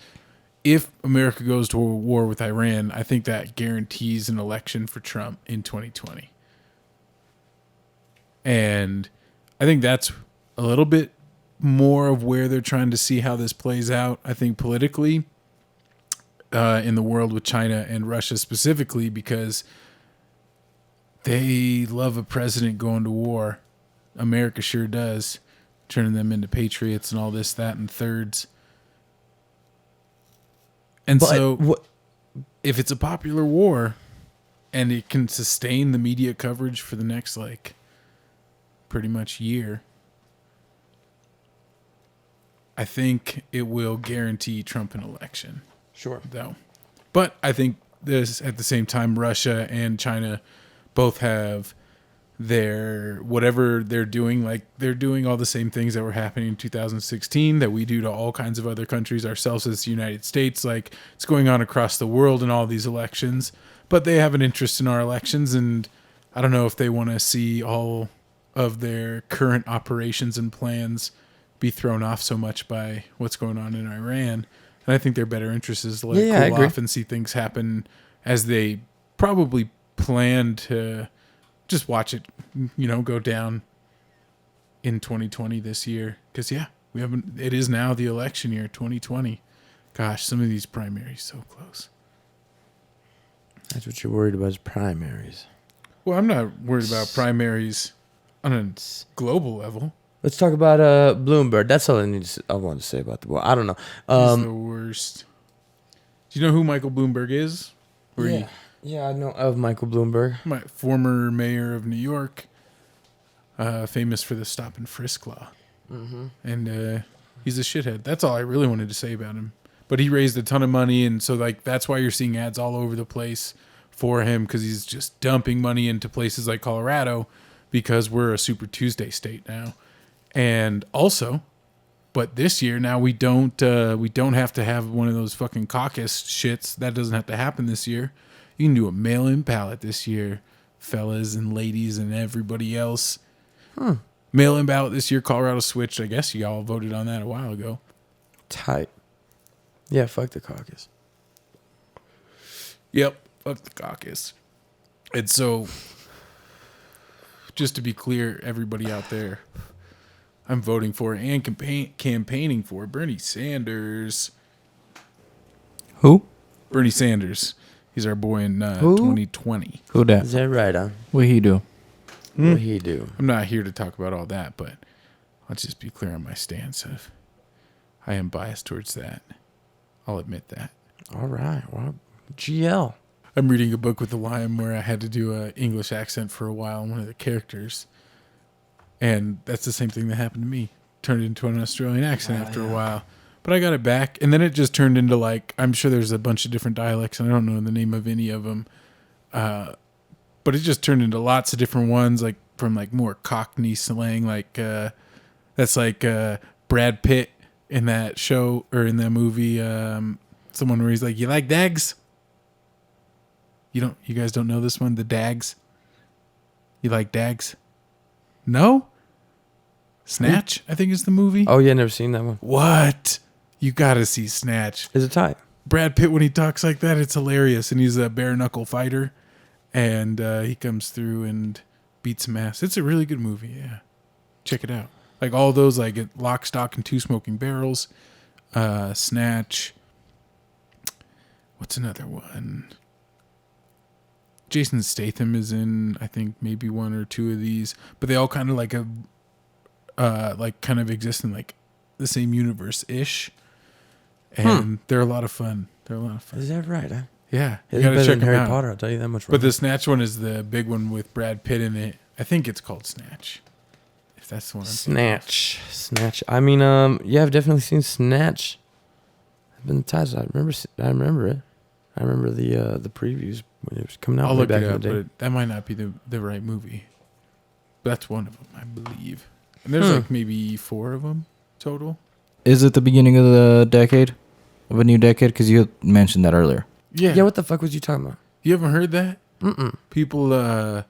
Speaker 2: if America goes to war with Iran, I think that guarantees an election for Trump in 2020. And I think that's a little bit more of where they're trying to see how this plays out. I think politically in the world with China and Russia specifically, because they love a president going to war. America sure does, turning them into patriots and all this, that, and thirds. And if it's a popular war and it can sustain the media coverage for the next, pretty much year, I think it will guarantee Trump an election.
Speaker 1: Sure.
Speaker 2: Though. But I think this, at the same time, Russia and China both have their, whatever they're doing, they're doing all the same things that were happening in 2016 that we do to all kinds of other countries ourselves as the United States. It's going on across the world in all these elections, but they have an interest in our elections, and I don't know if they want to see all of their current operations and plans be thrown off so much by what's going on in Iran. And I think their better interest is to let it cool off and see things happen as they probably plan to just watch it, go down in 2020 this year. Because, it is now the election year, 2020. Gosh, some of these primaries so close.
Speaker 1: That's what you're worried about is primaries.
Speaker 2: Well, I'm not worried about primaries on a global level.
Speaker 1: Let's talk about Bloomberg. That's all I want to say about the war. I don't know.
Speaker 2: He's the worst. Do you know who Michael Bloomberg is?
Speaker 1: Yeah, I know of Michael Bloomberg.
Speaker 2: My former mayor of New York, famous for the stop and frisk law. Mm-hmm. And he's a shithead. That's all I really wanted to say about him. But he raised a ton of money, and so that's why you're seeing ads all over the place for him, because he's just dumping money into places like Colorado because we're a Super Tuesday state now. And also, but this year now we don't have to have one of those fucking caucus shits. That doesn't have to happen this year. You can do a mail-in ballot this year, fellas and ladies and everybody else. Mail-in ballot this year. Colorado switched. I guess y'all voted on that a while ago.
Speaker 1: Tight. Yeah, fuck the caucus.
Speaker 2: Yep, fuck the caucus. And so, just to be clear, everybody out there, I'm voting for and campaigning for Bernie Sanders.
Speaker 3: Who?
Speaker 2: Bernie Sanders. He's our boy in 2020.
Speaker 3: Who that?
Speaker 1: Is that right, huh?
Speaker 3: What he do?
Speaker 1: What he do?
Speaker 2: I'm not here to talk about all that, but I'll just be clear on my stance of I am biased towards that. I'll admit that.
Speaker 1: All right. Well, GL.
Speaker 2: I'm reading a book with a line where I had to do an English accent for a while on one of the characters. And that's the same thing that happened to me. Turned into an Australian accent after a while. But I got it back. And then it just turned into I'm sure there's a bunch of different dialects, and I don't know the name of any of them. But it just turned into lots of different ones, from more Cockney slang. That's Brad Pitt in that show, or in that movie, someone where he's like, "You like dags?" You guys don't know this one? The Dags? You like dags? No? Snatch, I think is the movie.
Speaker 1: Oh, yeah, never seen that one.
Speaker 2: What? You gotta see Snatch.
Speaker 1: Is it tight?
Speaker 2: Brad Pitt, when he talks like that, it's hilarious. And he's a bare knuckle fighter. And he comes through and beats some ass. It's a really good movie, yeah. Check it out. All those, Lock, Stock, and Two Smoking Barrels. Snatch. What's another one? Jason Statham is in, I think, maybe one or two of these. But they all kind of kind of exist in the same universe-ish. And they're a lot of fun.
Speaker 1: Is that right, huh?
Speaker 2: Yeah.
Speaker 1: You gotta check them Harry Potter, I'll tell you that much.
Speaker 2: But the Snatch one is the big one with Brad Pitt in it. I think it's called Snatch. If that's the one I'm
Speaker 1: Snatch. I mean, yeah, I've definitely seen Snatch. I've been tired. I remember it. I remember the previews when it was coming out.
Speaker 2: I'll look
Speaker 1: back
Speaker 2: it up,
Speaker 1: in the day.
Speaker 2: but that might not be the right movie. But that's one of them, I believe. And there's maybe 4 of them total.
Speaker 3: Is it the beginning of the decade? Of a new decade? Because you mentioned that earlier.
Speaker 2: Yeah.
Speaker 1: Yeah, what the fuck was you talking about?
Speaker 2: You haven't heard that?
Speaker 1: Mm-mm.
Speaker 2: People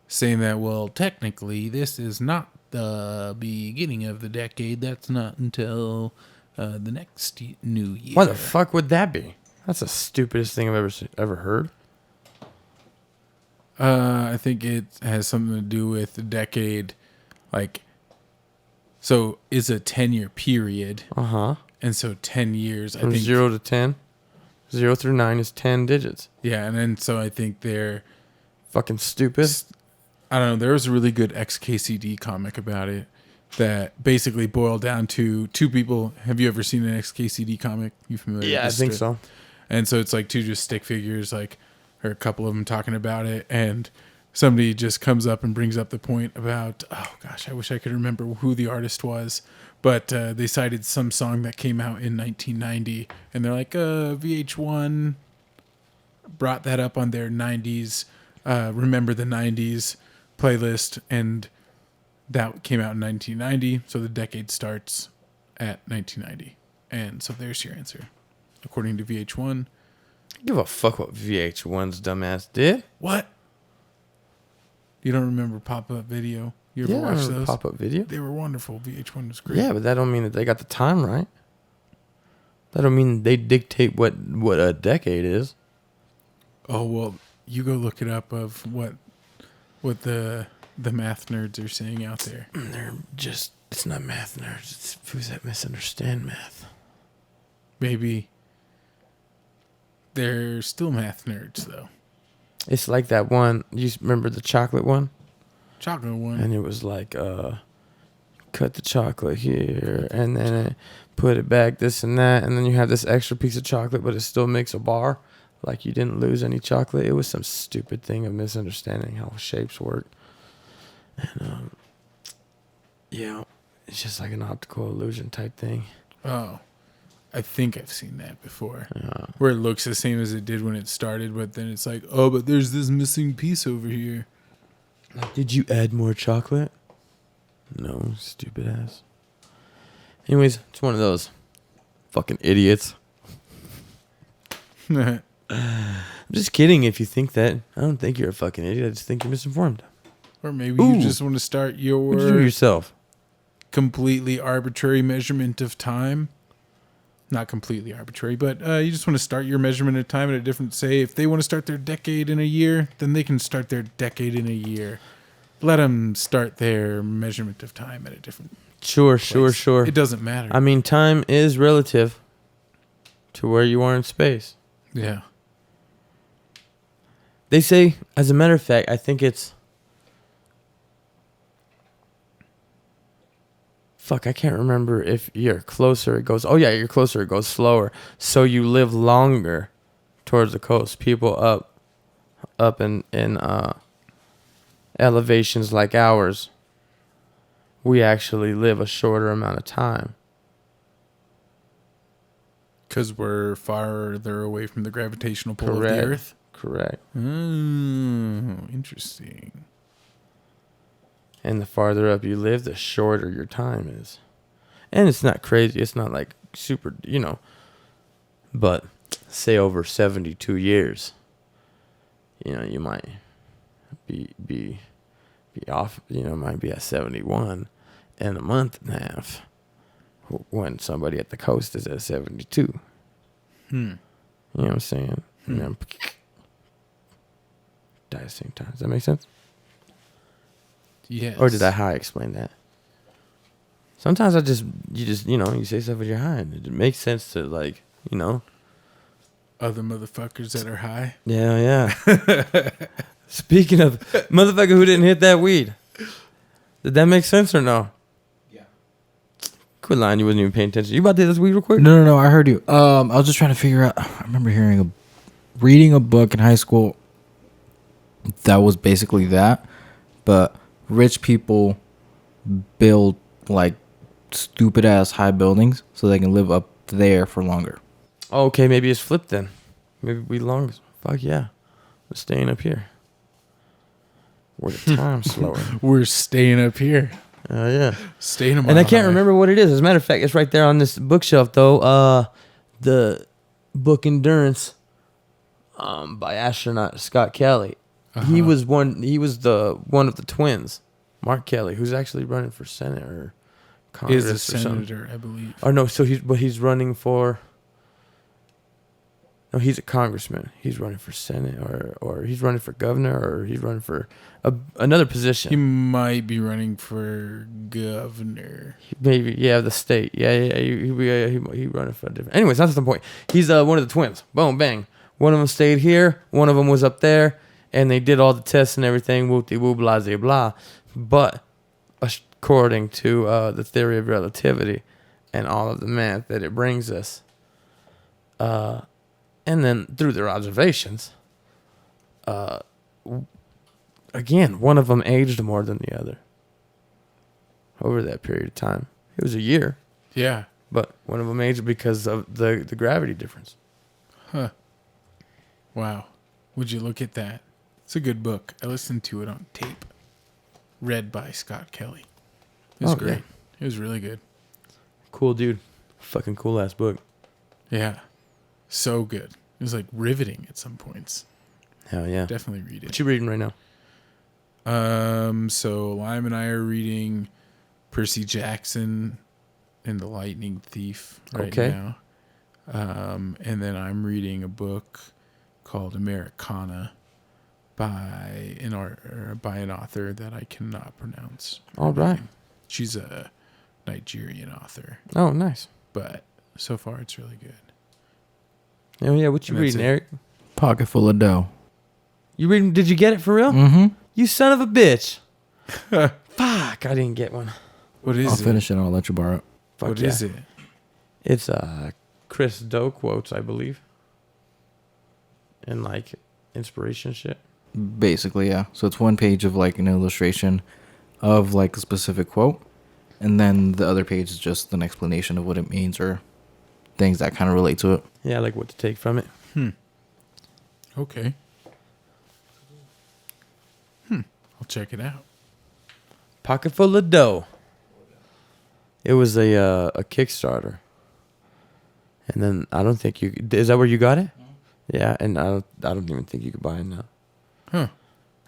Speaker 2: saying that, well, technically, this is not the beginning of the decade. That's not until the next new year.
Speaker 1: Why the fuck would that be? That's the stupidest thing I've ever heard.
Speaker 2: I think it has something to do with the decade. Like, so it's a 10-year period.
Speaker 1: Uh-huh.
Speaker 2: And so 10 years,
Speaker 1: From
Speaker 2: I think.
Speaker 1: 0 to 10. 0 through 9 is 10 digits.
Speaker 2: Yeah, and then so I think they're
Speaker 1: Fucking stupid.
Speaker 2: I don't know. There was a really good XKCD comic about it that basically boiled down to two people. Have you ever seen an XKCD comic? You familiar?
Speaker 1: Yeah, I
Speaker 2: with this
Speaker 1: think
Speaker 2: strip?
Speaker 1: so.
Speaker 2: And so it's like two just stick figures, like, or a couple of them talking about it, and somebody just comes up and brings up the point about, oh gosh, I wish I could remember who the artist was, but they cited some song that came out in 1990, and they're like, VH1 brought that up on their 90s, Remember the 90s playlist, and that came out in 1990, so the decade starts at 1990. And so there's your answer. According to VH1.
Speaker 1: Give a fuck what VH1's dumbass did.
Speaker 2: What? You don't remember Pop-Up Video? You ever
Speaker 1: Yeah, I
Speaker 2: watched
Speaker 1: remember
Speaker 2: those?
Speaker 1: pop-up video.
Speaker 2: They were wonderful. VH1 was great.
Speaker 1: Yeah, but that don't mean that they got the time right. That don't mean they dictate what a decade is.
Speaker 2: Oh, well, you go look it up of what the math nerds are saying out there.
Speaker 1: They're just, it's not math nerds. It's fools that misunderstand math.
Speaker 2: Maybe they're still math nerds, though.
Speaker 1: It's like that one, you remember the chocolate one?
Speaker 2: Chocolate one.
Speaker 1: And it was like, cut the chocolate here, and then put it back, this and that, and then you have this extra piece of chocolate, but it still makes a bar. Like you didn't lose any chocolate. It was some stupid thing of misunderstanding how shapes work. And, yeah, it's just like an optical illusion type thing.
Speaker 2: Oh, I think I've seen that before.
Speaker 1: Yeah.
Speaker 2: Where it looks the same as it did when it started, but then it's like, oh, but there's this missing piece over here.
Speaker 1: Like, did you add more chocolate? No, stupid ass. Anyways, it's one of those fucking idiots. I'm just kidding if you think that. I don't think you're a fucking idiot. I just think you're misinformed.
Speaker 2: Or maybe
Speaker 1: Ooh.
Speaker 2: you just want to start
Speaker 1: What you do
Speaker 2: your
Speaker 1: yourself?
Speaker 2: completely arbitrary measurement of time. Not completely arbitrary, but you just want to start your measurement of time at a different, say, if they want to start their decade in a year, then they can start their decade in a year. Let them start their measurement of time at a different
Speaker 1: Sure.
Speaker 2: It doesn't matter.
Speaker 1: I mean, time is relative to where you are in space.
Speaker 2: Yeah.
Speaker 1: They say, as a matter of fact, I think it's... Fuck, I can't remember if you're closer, it goes... Oh, yeah, you're closer, it goes slower. So you live longer towards the coast. People up in elevations like ours, we actually live a shorter amount of time.
Speaker 2: Because we're farther away from the gravitational pull
Speaker 1: Correct.
Speaker 2: of the Earth.
Speaker 1: Correct.
Speaker 2: Interesting.
Speaker 1: And the farther up you live, the shorter your time is. And it's not crazy. It's not like super, but say over 72 years, you might be off, might be at 71 in a month and a half when somebody at the coast is at 72. You know what I'm saying? And then die at the same time. Does that make sense?
Speaker 2: Yes.
Speaker 1: Or did I high explain that? Sometimes you say stuff with your high and it makes sense to
Speaker 2: Other motherfuckers that are high.
Speaker 1: Yeah. Speaking of motherfucker who didn't hit that weed. Did that make sense or no?
Speaker 3: Yeah.
Speaker 1: Quit lying, you wasn't even paying attention. You about to hit this weed real quick?
Speaker 3: No, I heard you. I was just trying to figure out. I remember reading a book in high school that was basically that, but rich people build like stupid ass high buildings so they can live up there for longer.
Speaker 1: Oh, okay, maybe it's flipped then. Maybe we long. Fuck yeah. We're staying up here. Where the time's slower.
Speaker 2: We're staying up here.
Speaker 1: Oh, yeah.
Speaker 2: Staying in my
Speaker 1: And I can't
Speaker 2: high.
Speaker 1: remember what it is. As a matter of fact, it's right there on this bookshelf, though. The book Endurance by astronaut Scott Kelly.
Speaker 2: Uh-huh.
Speaker 1: He was one of the twins, Mark Kelly, who's actually running for Senate or Congress
Speaker 2: Is a
Speaker 1: or something.
Speaker 2: senator, I believe.
Speaker 1: Or no, so he's running for. No, he's a congressman. He's running for Senate, or he's running for governor, or he's running for another position.
Speaker 2: He might be running for governor.
Speaker 1: Maybe, yeah, the state. Yeah. He running for a different. Anyways, that's the point. He's one of the twins. Boom, bang. One of them stayed here. One of them was up there, and they did all the tests and everything. Whoop-de-whoop, blah, blah, blah. But according to the theory of relativity and all of the math that it brings us, and then through their observations, again, one of them aged more than the other over that period of time. It was a year,
Speaker 2: Yeah.
Speaker 1: but one of them aged because of the gravity difference.
Speaker 2: Huh. Wow. Would you look at that? It's a good book. I listened to it on tape. Read by Scott Kelly. It was great.
Speaker 1: Yeah.
Speaker 2: It was really good.
Speaker 1: Cool dude. Fucking cool ass book.
Speaker 2: Yeah. So good. It was like riveting at some points.
Speaker 1: Hell yeah.
Speaker 2: Definitely read
Speaker 1: What
Speaker 2: it.
Speaker 1: you reading right now?
Speaker 2: So Lime and I are reading Percy Jackson and the Lightning Thief right now. And then I'm reading a book called Americana by an author that I cannot pronounce.
Speaker 1: All right.
Speaker 2: She's a Nigerian author,
Speaker 1: Oh, nice.
Speaker 2: but so far it's really good.
Speaker 1: Oh yeah, what you
Speaker 2: And that's
Speaker 1: reading,
Speaker 2: it.
Speaker 1: Eric?
Speaker 3: Pocket full of dough.
Speaker 1: You reading? Did you get it for real?
Speaker 3: Mm-hmm.
Speaker 1: You son of a bitch. Fuck, I didn't get one.
Speaker 2: What is
Speaker 3: I'll
Speaker 2: it?
Speaker 3: finish it and I'll let you borrow it.
Speaker 1: Fuck
Speaker 2: What
Speaker 1: yeah.
Speaker 2: is it?
Speaker 1: It's Chris Do quotes, I believe. And like inspiration shit.
Speaker 3: Basically, yeah. So it's one page of like an illustration of like a specific quote, and then the other page is just an explanation of what it means or things that kind of relate to it.
Speaker 1: Yeah, like what to take from it.
Speaker 2: Okay. I'll check it out.
Speaker 1: Pocket full of dough. It was a Kickstarter. And then I don't think you is that where you got it? Yeah, and I don't even think you could buy it now.
Speaker 2: Huh.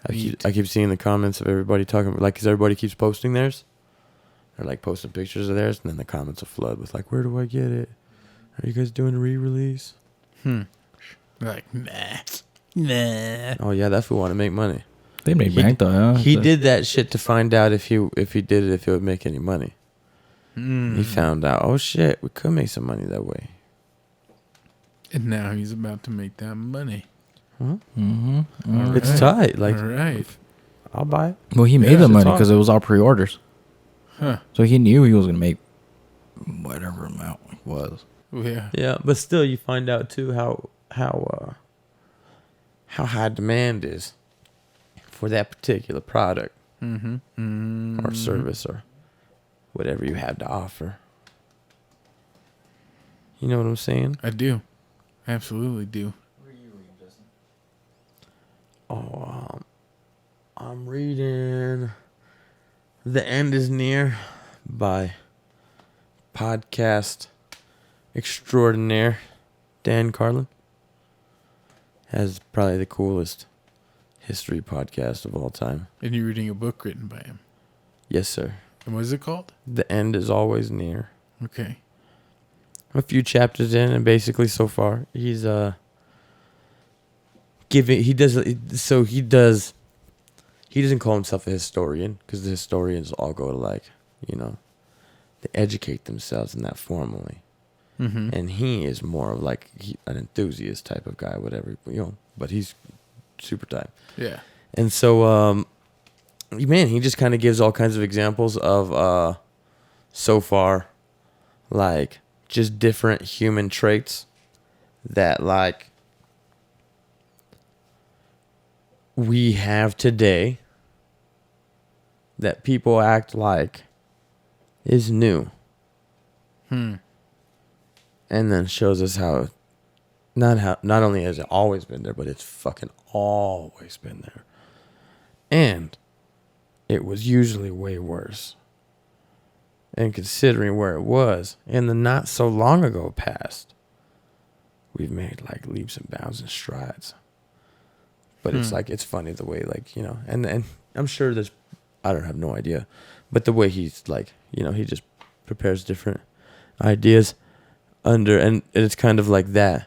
Speaker 1: I keep seeing the comments of everybody talking about, like, because everybody keeps posting theirs. Or like posting pictures of theirs, and then the comments will flood with like, where do I get it? Are you guys doing a re-release?
Speaker 2: Like, nah.
Speaker 1: Oh yeah, that fool want to make money.
Speaker 3: They made bank though. Yeah.
Speaker 1: He
Speaker 3: So-
Speaker 1: did that shit to find out if he did it, if it would make any money. He found out, oh shit, we could make some money that way.
Speaker 2: And now he's about to make that money.
Speaker 3: Mm-hmm.
Speaker 2: All
Speaker 1: It's
Speaker 2: right.
Speaker 1: tight. Like,
Speaker 2: All right.
Speaker 1: I'll buy it.
Speaker 3: Well, he made
Speaker 2: Yeah,
Speaker 3: the
Speaker 2: it's
Speaker 3: money
Speaker 1: awesome.
Speaker 3: because it was all pre-orders.
Speaker 2: Huh.
Speaker 3: So he knew he was gonna make whatever amount it was.
Speaker 2: Yeah.
Speaker 1: Yeah, but still, you find out too how high demand is for that particular product or service or whatever you have to offer. You know what I'm saying?
Speaker 2: I do. Absolutely do.
Speaker 1: Oh, I'm reading The End is Near by podcast extraordinaire Dan Carlin. Has probably the coolest history podcast of all time.
Speaker 2: And you're reading a book written by him.
Speaker 1: Yes, sir.
Speaker 2: And what is it called?
Speaker 1: The End is Always Near.
Speaker 2: Okay.
Speaker 1: A few chapters in, and basically so far he's giving. He doesn't call himself a historian, because the historians all go to, like, you know, they educate themselves in that formally. And he is more of like an enthusiast type of guy, whatever, you know, but he's super tight.
Speaker 2: Yeah.
Speaker 1: And so, man, he just kind of gives all kinds of examples of, so far, like, just different human traits that, like, we have today that people act like is new. And then shows us how not only has it always been there, but it's fucking always been there. And it was usually way worse. And considering where it was in the not so long ago past, we've made like leaps and bounds and strides. But it's like, it's funny the way, like, you know, and I'm sure there's, I don't have no idea, but the way he's like, you know, he just prepares different ideas under, and it's kind of like that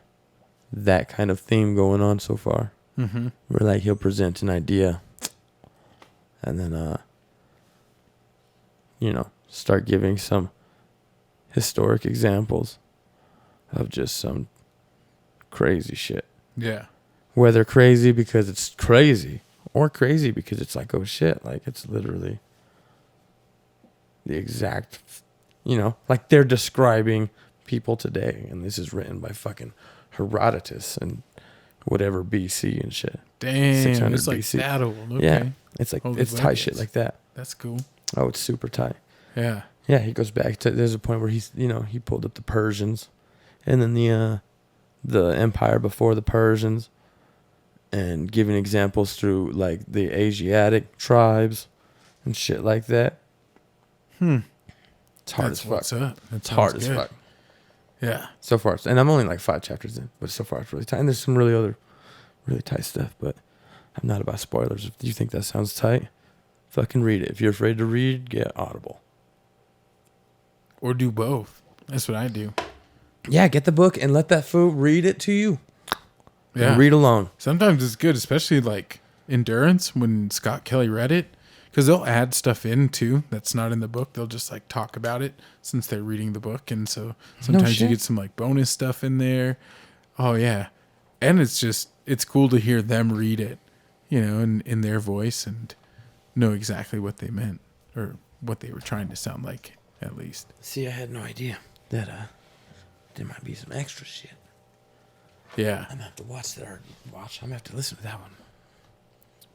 Speaker 1: kind of theme going on so far.
Speaker 2: Mm-hmm.
Speaker 1: Where like he'll present an idea and then, you know, start giving some historic examples of just some crazy shit.
Speaker 2: Yeah.
Speaker 1: Whether crazy because it's crazy or crazy because it's like, oh shit, like it's literally the exact, you know, like they're describing people today, and this is written by fucking Herodotus and whatever BC and shit.
Speaker 2: Damn,
Speaker 1: 600
Speaker 2: it's like
Speaker 1: BC.
Speaker 2: that old. Okay.
Speaker 1: Yeah, it's like,
Speaker 2: Holy
Speaker 1: it's tight
Speaker 2: buckets.
Speaker 1: shit like that.
Speaker 2: That's cool.
Speaker 1: Oh, it's super tight.
Speaker 2: Yeah.
Speaker 1: Yeah, he goes back to, there's a point where he's, you know, he pulled up the Persians and then the empire before the Persians, and giving examples through like the Asiatic tribes and shit like that. It's hard
Speaker 2: That's
Speaker 1: as fuck.
Speaker 2: what's up.
Speaker 1: It's hard as fuck.
Speaker 2: Yeah.
Speaker 1: So far, and I'm only like 5 chapters in, but so far it's really tight. And there's some really tight stuff, but I'm not about spoilers. If you think that sounds tight, fucking read it. If you're afraid to read, get Audible.
Speaker 2: Or do both. That's what I do.
Speaker 1: Yeah, get the book and let that fool read it to you.
Speaker 2: Yeah.
Speaker 1: And read along.
Speaker 2: Sometimes it's good, especially like Endurance when Scott Kelly read it, because they'll add stuff in too that's not in the book. They'll just like talk about it since they're reading the book, and so sometimes you get some like bonus stuff in there. Oh yeah, and it's cool to hear them read it, you know, in their voice and know exactly what they meant or what they were trying to sound like at least.
Speaker 1: See, I had no idea that there might be some extra shit.
Speaker 2: Yeah.
Speaker 1: I'm gonna have to watch that. I'm gonna have to listen to that one.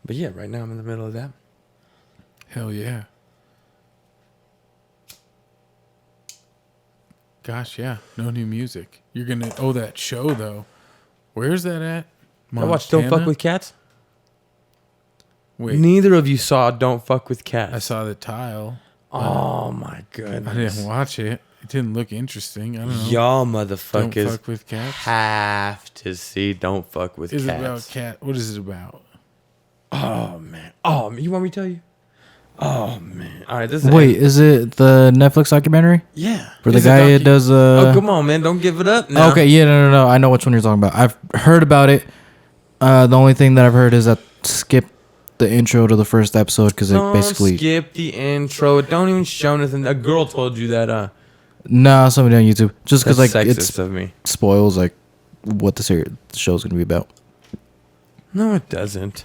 Speaker 1: But yeah, right now I'm in the middle of that.
Speaker 2: Hell yeah. Gosh, yeah. No new music. You're gonna that show though. Where's that at?
Speaker 1: I watched Don't Fuck With Cats.
Speaker 2: Wait,
Speaker 1: Neither of you saw Don't Fuck With Cats.
Speaker 2: I saw the tile.
Speaker 1: Oh my goodness.
Speaker 2: I didn't watch it. It didn't look interesting. I don't know.
Speaker 1: Y'all
Speaker 2: Don't
Speaker 1: motherfuckers
Speaker 2: fuck with cats.
Speaker 1: have to see Don't Fuck With
Speaker 2: Is
Speaker 1: Cats.
Speaker 2: it about cat? What is it about?
Speaker 1: Oh man. Oh, you want me to tell you? Oh man. All right. This
Speaker 3: Wait, is it the Netflix documentary
Speaker 1: Yeah.
Speaker 3: where the
Speaker 1: It's a
Speaker 3: guy
Speaker 1: docu-
Speaker 3: does?
Speaker 1: Oh come on, man! Don't give it up now.
Speaker 3: Okay, yeah, no. I know which one you're talking about. I've heard about it. The only thing that I've heard is that skip the intro to the first episode because it
Speaker 1: Don't
Speaker 3: basically
Speaker 1: skip the intro. Don't even show nothing. A girl told you that.
Speaker 3: nah, somebody on YouTube just because
Speaker 1: That's
Speaker 3: like
Speaker 1: sexist
Speaker 3: it
Speaker 1: of me.
Speaker 3: spoils like what the show's gonna be about.
Speaker 1: No, it doesn't.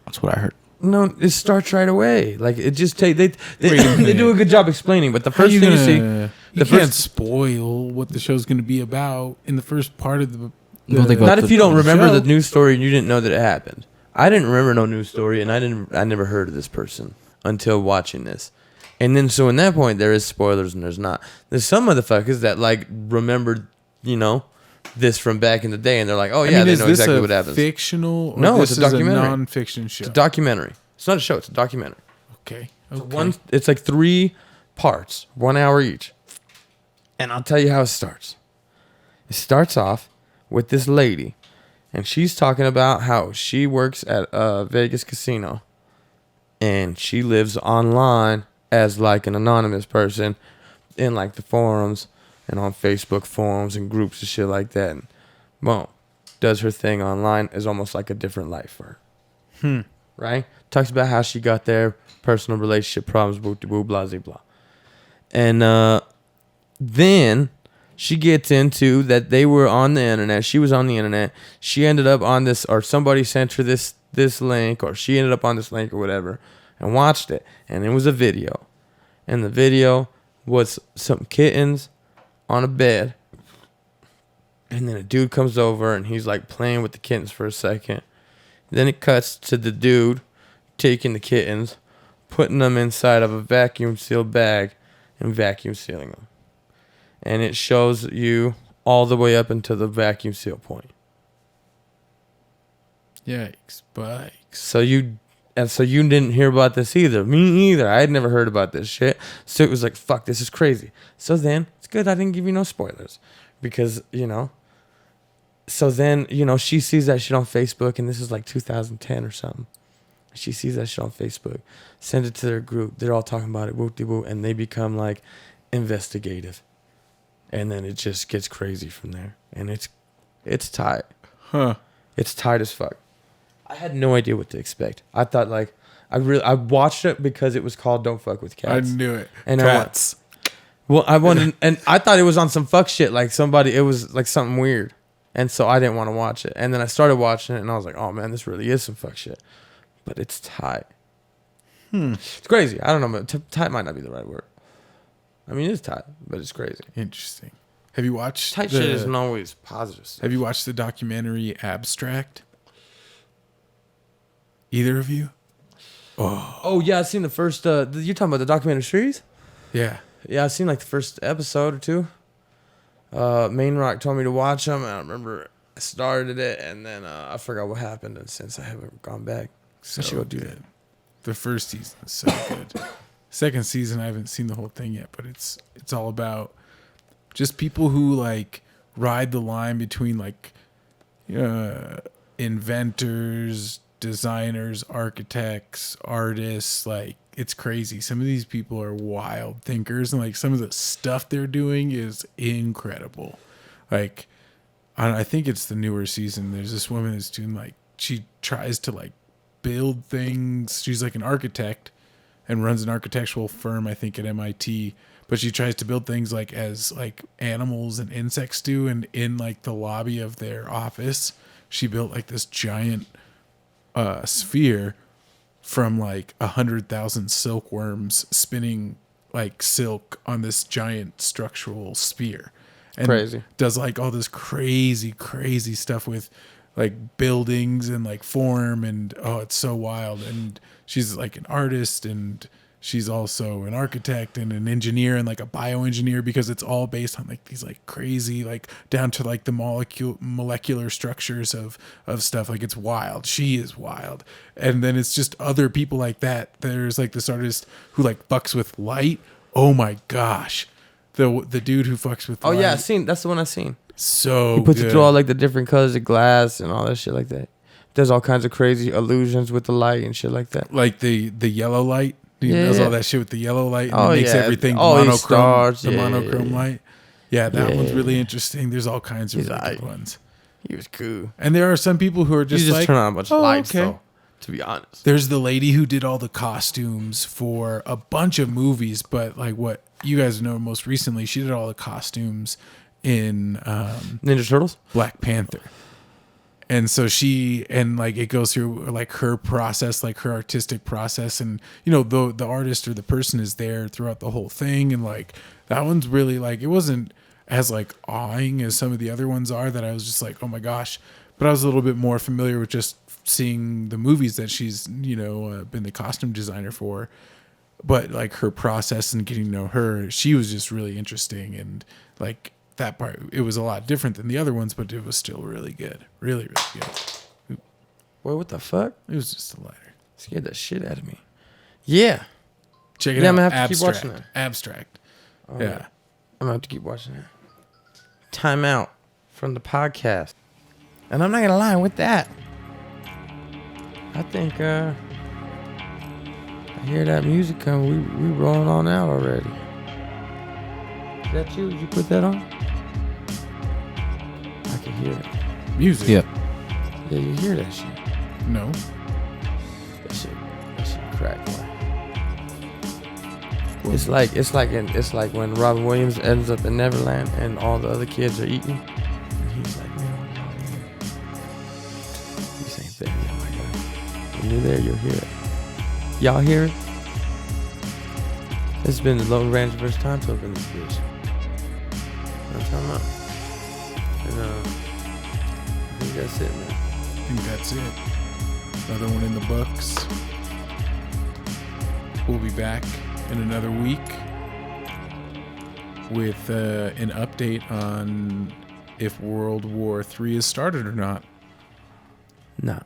Speaker 3: That's what I heard.
Speaker 1: No, it starts right away. Like it just they
Speaker 2: Wait a
Speaker 1: they
Speaker 2: minute.
Speaker 1: do a good job explaining. But the
Speaker 2: How
Speaker 1: first
Speaker 2: you
Speaker 1: thing
Speaker 2: gonna,
Speaker 1: you see,
Speaker 2: you
Speaker 1: the
Speaker 2: can't
Speaker 1: first
Speaker 2: spoil what the show's going to be about in the first part of the.
Speaker 3: Well, they go-
Speaker 1: not if you don't remember
Speaker 2: show.
Speaker 1: the news story and you didn't know that it happened. I didn't remember no news story, and I never heard of this person until watching this. And then so in that point there is spoilers and there's not. There's some motherfuckers that like remembered, you know, this from back in the day, and they're like, oh yeah, they
Speaker 2: is
Speaker 1: know
Speaker 2: this
Speaker 1: exactly
Speaker 2: a
Speaker 1: what happens.
Speaker 2: fictional? Or
Speaker 1: No,
Speaker 2: this
Speaker 1: it's a documentary.
Speaker 2: Is a non-fiction show.
Speaker 1: It's a documentary. It's not a show. It's a documentary.
Speaker 2: Okay.
Speaker 1: It's like 3 parts, 1 hour each. And I'll tell you how it starts. It starts off with this lady, and she's talking about how she works at a Vegas casino, and she lives online as like an anonymous person in like the forums and on Facebook forums and groups and shit like that. And boom, does her thing online as almost like a different life for her. Right? Talks about how she got there, personal relationship problems, boo, blah, blah, blah. And then she gets into that they were on the internet. She was on the internet. She ended up on this, or somebody sent her this link, or she ended up on this link or whatever, and watched it. And it was a video. And the video was some kittens on a bed. And then a dude comes over, and he's like playing with the kittens for a second. Then it cuts to the dude taking the kittens, putting them inside of a vacuum sealed bag, and vacuum sealing them. And it shows you all the way up until the vacuum seal point.
Speaker 2: Yikes! Bikes.
Speaker 1: So you didn't hear about this either. Me either. I had never heard about this shit. So it was like, fuck, this is crazy. So then it's good I didn't give you no spoilers, because you know so then, she sees that shit on Facebook, and this is like 2010 or something. She sees that shit on Facebook, sends it to their group. They're all talking about it, whoop-de-whoop, and they become like investigative. And then it just gets crazy from there. And it's tight.
Speaker 2: Huh.
Speaker 1: It's tight as fuck. I had no idea what to expect. I thought like, I watched it because it was called Don't Fuck With Cats.
Speaker 2: I knew it.
Speaker 1: And
Speaker 2: Cats.
Speaker 1: I wanted, and I thought it was on some fuck shit, like it was like something weird. And so I didn't want to watch it. And then I started watching it, and I was like, oh man, this really is some fuck shit. But it's tight. It's crazy. I don't know, but tight might not be the right word. I mean, it's tight, but it's crazy.
Speaker 2: Interesting. Have you watched
Speaker 1: Tight shit isn't always positive.
Speaker 2: Have you watched the documentary Abstract? Either of you?
Speaker 1: Oh yeah, I've seen the first. You're talking about the documentary series?
Speaker 2: Yeah.
Speaker 1: Yeah, I've seen like the first episode or two. Main Rock told me to watch them, and I remember I started it, and then I forgot what happened, and since I haven't gone back,
Speaker 2: So
Speaker 1: I should go do that.
Speaker 2: The first season is so good. Second season, I haven't seen the whole thing yet, but it's all about just people who like ride the line between like inventors, designers, architects, artists. Like, it's crazy. Some of these people are wild thinkers, and like some of the stuff they're doing is incredible. Like, I think it's the newer season. There's this woman that's doing like, she tries to like build things. She's like an architect and runs an architectural firm, I think, at MIT. But she tries to build things like as like animals and insects do. And in like the lobby of their office, she built like this giant sphere from like 100,000 silkworms spinning like silk on this giant structural sphere. And
Speaker 1: Crazy.
Speaker 2: does like all this crazy stuff with like buildings and like form, and it's so wild. And she's like an artist, and she's also an architect and an engineer and like a bioengineer, because it's all based on like these like crazy, like down to like the molecular structures of stuff. Like, it's wild. She is wild. And then it's just other people like that. There's like this artist who like fucks with light. Oh my gosh. The dude who fucks with light.
Speaker 1: Oh yeah, that's the one I've seen.
Speaker 2: So
Speaker 1: He puts
Speaker 2: good.
Speaker 1: it through all like the different colors of glass and all that shit like that. Does all kinds of crazy illusions with the light and shit like that.
Speaker 2: Like the yellow light. He does all that shit with the yellow light, and makes everything
Speaker 1: these stars.
Speaker 2: monochrome light. Yeah, that one's really
Speaker 1: Yeah.
Speaker 2: interesting. There's all kinds of really good ones.
Speaker 1: He was cool.
Speaker 2: And there are some people who are
Speaker 1: You
Speaker 2: just
Speaker 1: just
Speaker 2: like,
Speaker 1: turn on a bunch of lights,
Speaker 2: okay.
Speaker 1: though, to be honest.
Speaker 2: There's the lady who did all the costumes for a bunch of movies, but like what you guys know most recently, she did all the costumes in
Speaker 1: Ninja Turtles?
Speaker 2: Black Panther. And so it goes through like her process, like her artistic process. And, the artist or the person is there throughout the whole thing. And like, that one's really like, it wasn't as like awing as some of the other ones are, that I was just like, oh my gosh. But I was a little bit more familiar with just seeing the movies that she's, been the costume designer for. But like her process and getting to know her, she was just really interesting. And like, that part, it was a lot different than the other ones, but it was still really good. Really, really good.
Speaker 1: Boy, what the fuck?
Speaker 2: It was just a lighter.
Speaker 1: Scared the shit out of me. Yeah.
Speaker 2: Check it
Speaker 1: Yeah,
Speaker 2: out.
Speaker 1: I'm gonna have to keep
Speaker 2: Abstract.
Speaker 1: watching that.
Speaker 2: Abstract.
Speaker 1: Oh,
Speaker 2: Yeah.
Speaker 1: I'm gonna have to keep watching it. Time out from the podcast. And I'm not gonna lie with that. I think I hear that music coming. We rolling on out already. Is that you? Did you put that on? I can hear it.
Speaker 2: Music.
Speaker 3: Yep.
Speaker 1: Yeah, you hear that shit.
Speaker 2: No.
Speaker 1: That shit crack, boy. It's like when Robin Williams ends up in Neverland and all the other kids are eating, and he's like, man, what y'all eating? This ain't there yet, my guy. When you're there, you'll hear it. Y'all hear it? This has been the Lone Ranger vs. Tonto up in this bitch. I'm talking about. And I think that's it, man.
Speaker 2: I think that's it. Another one in the books. We'll be back in another week with an update on if World War III has started or not.
Speaker 1: Nah.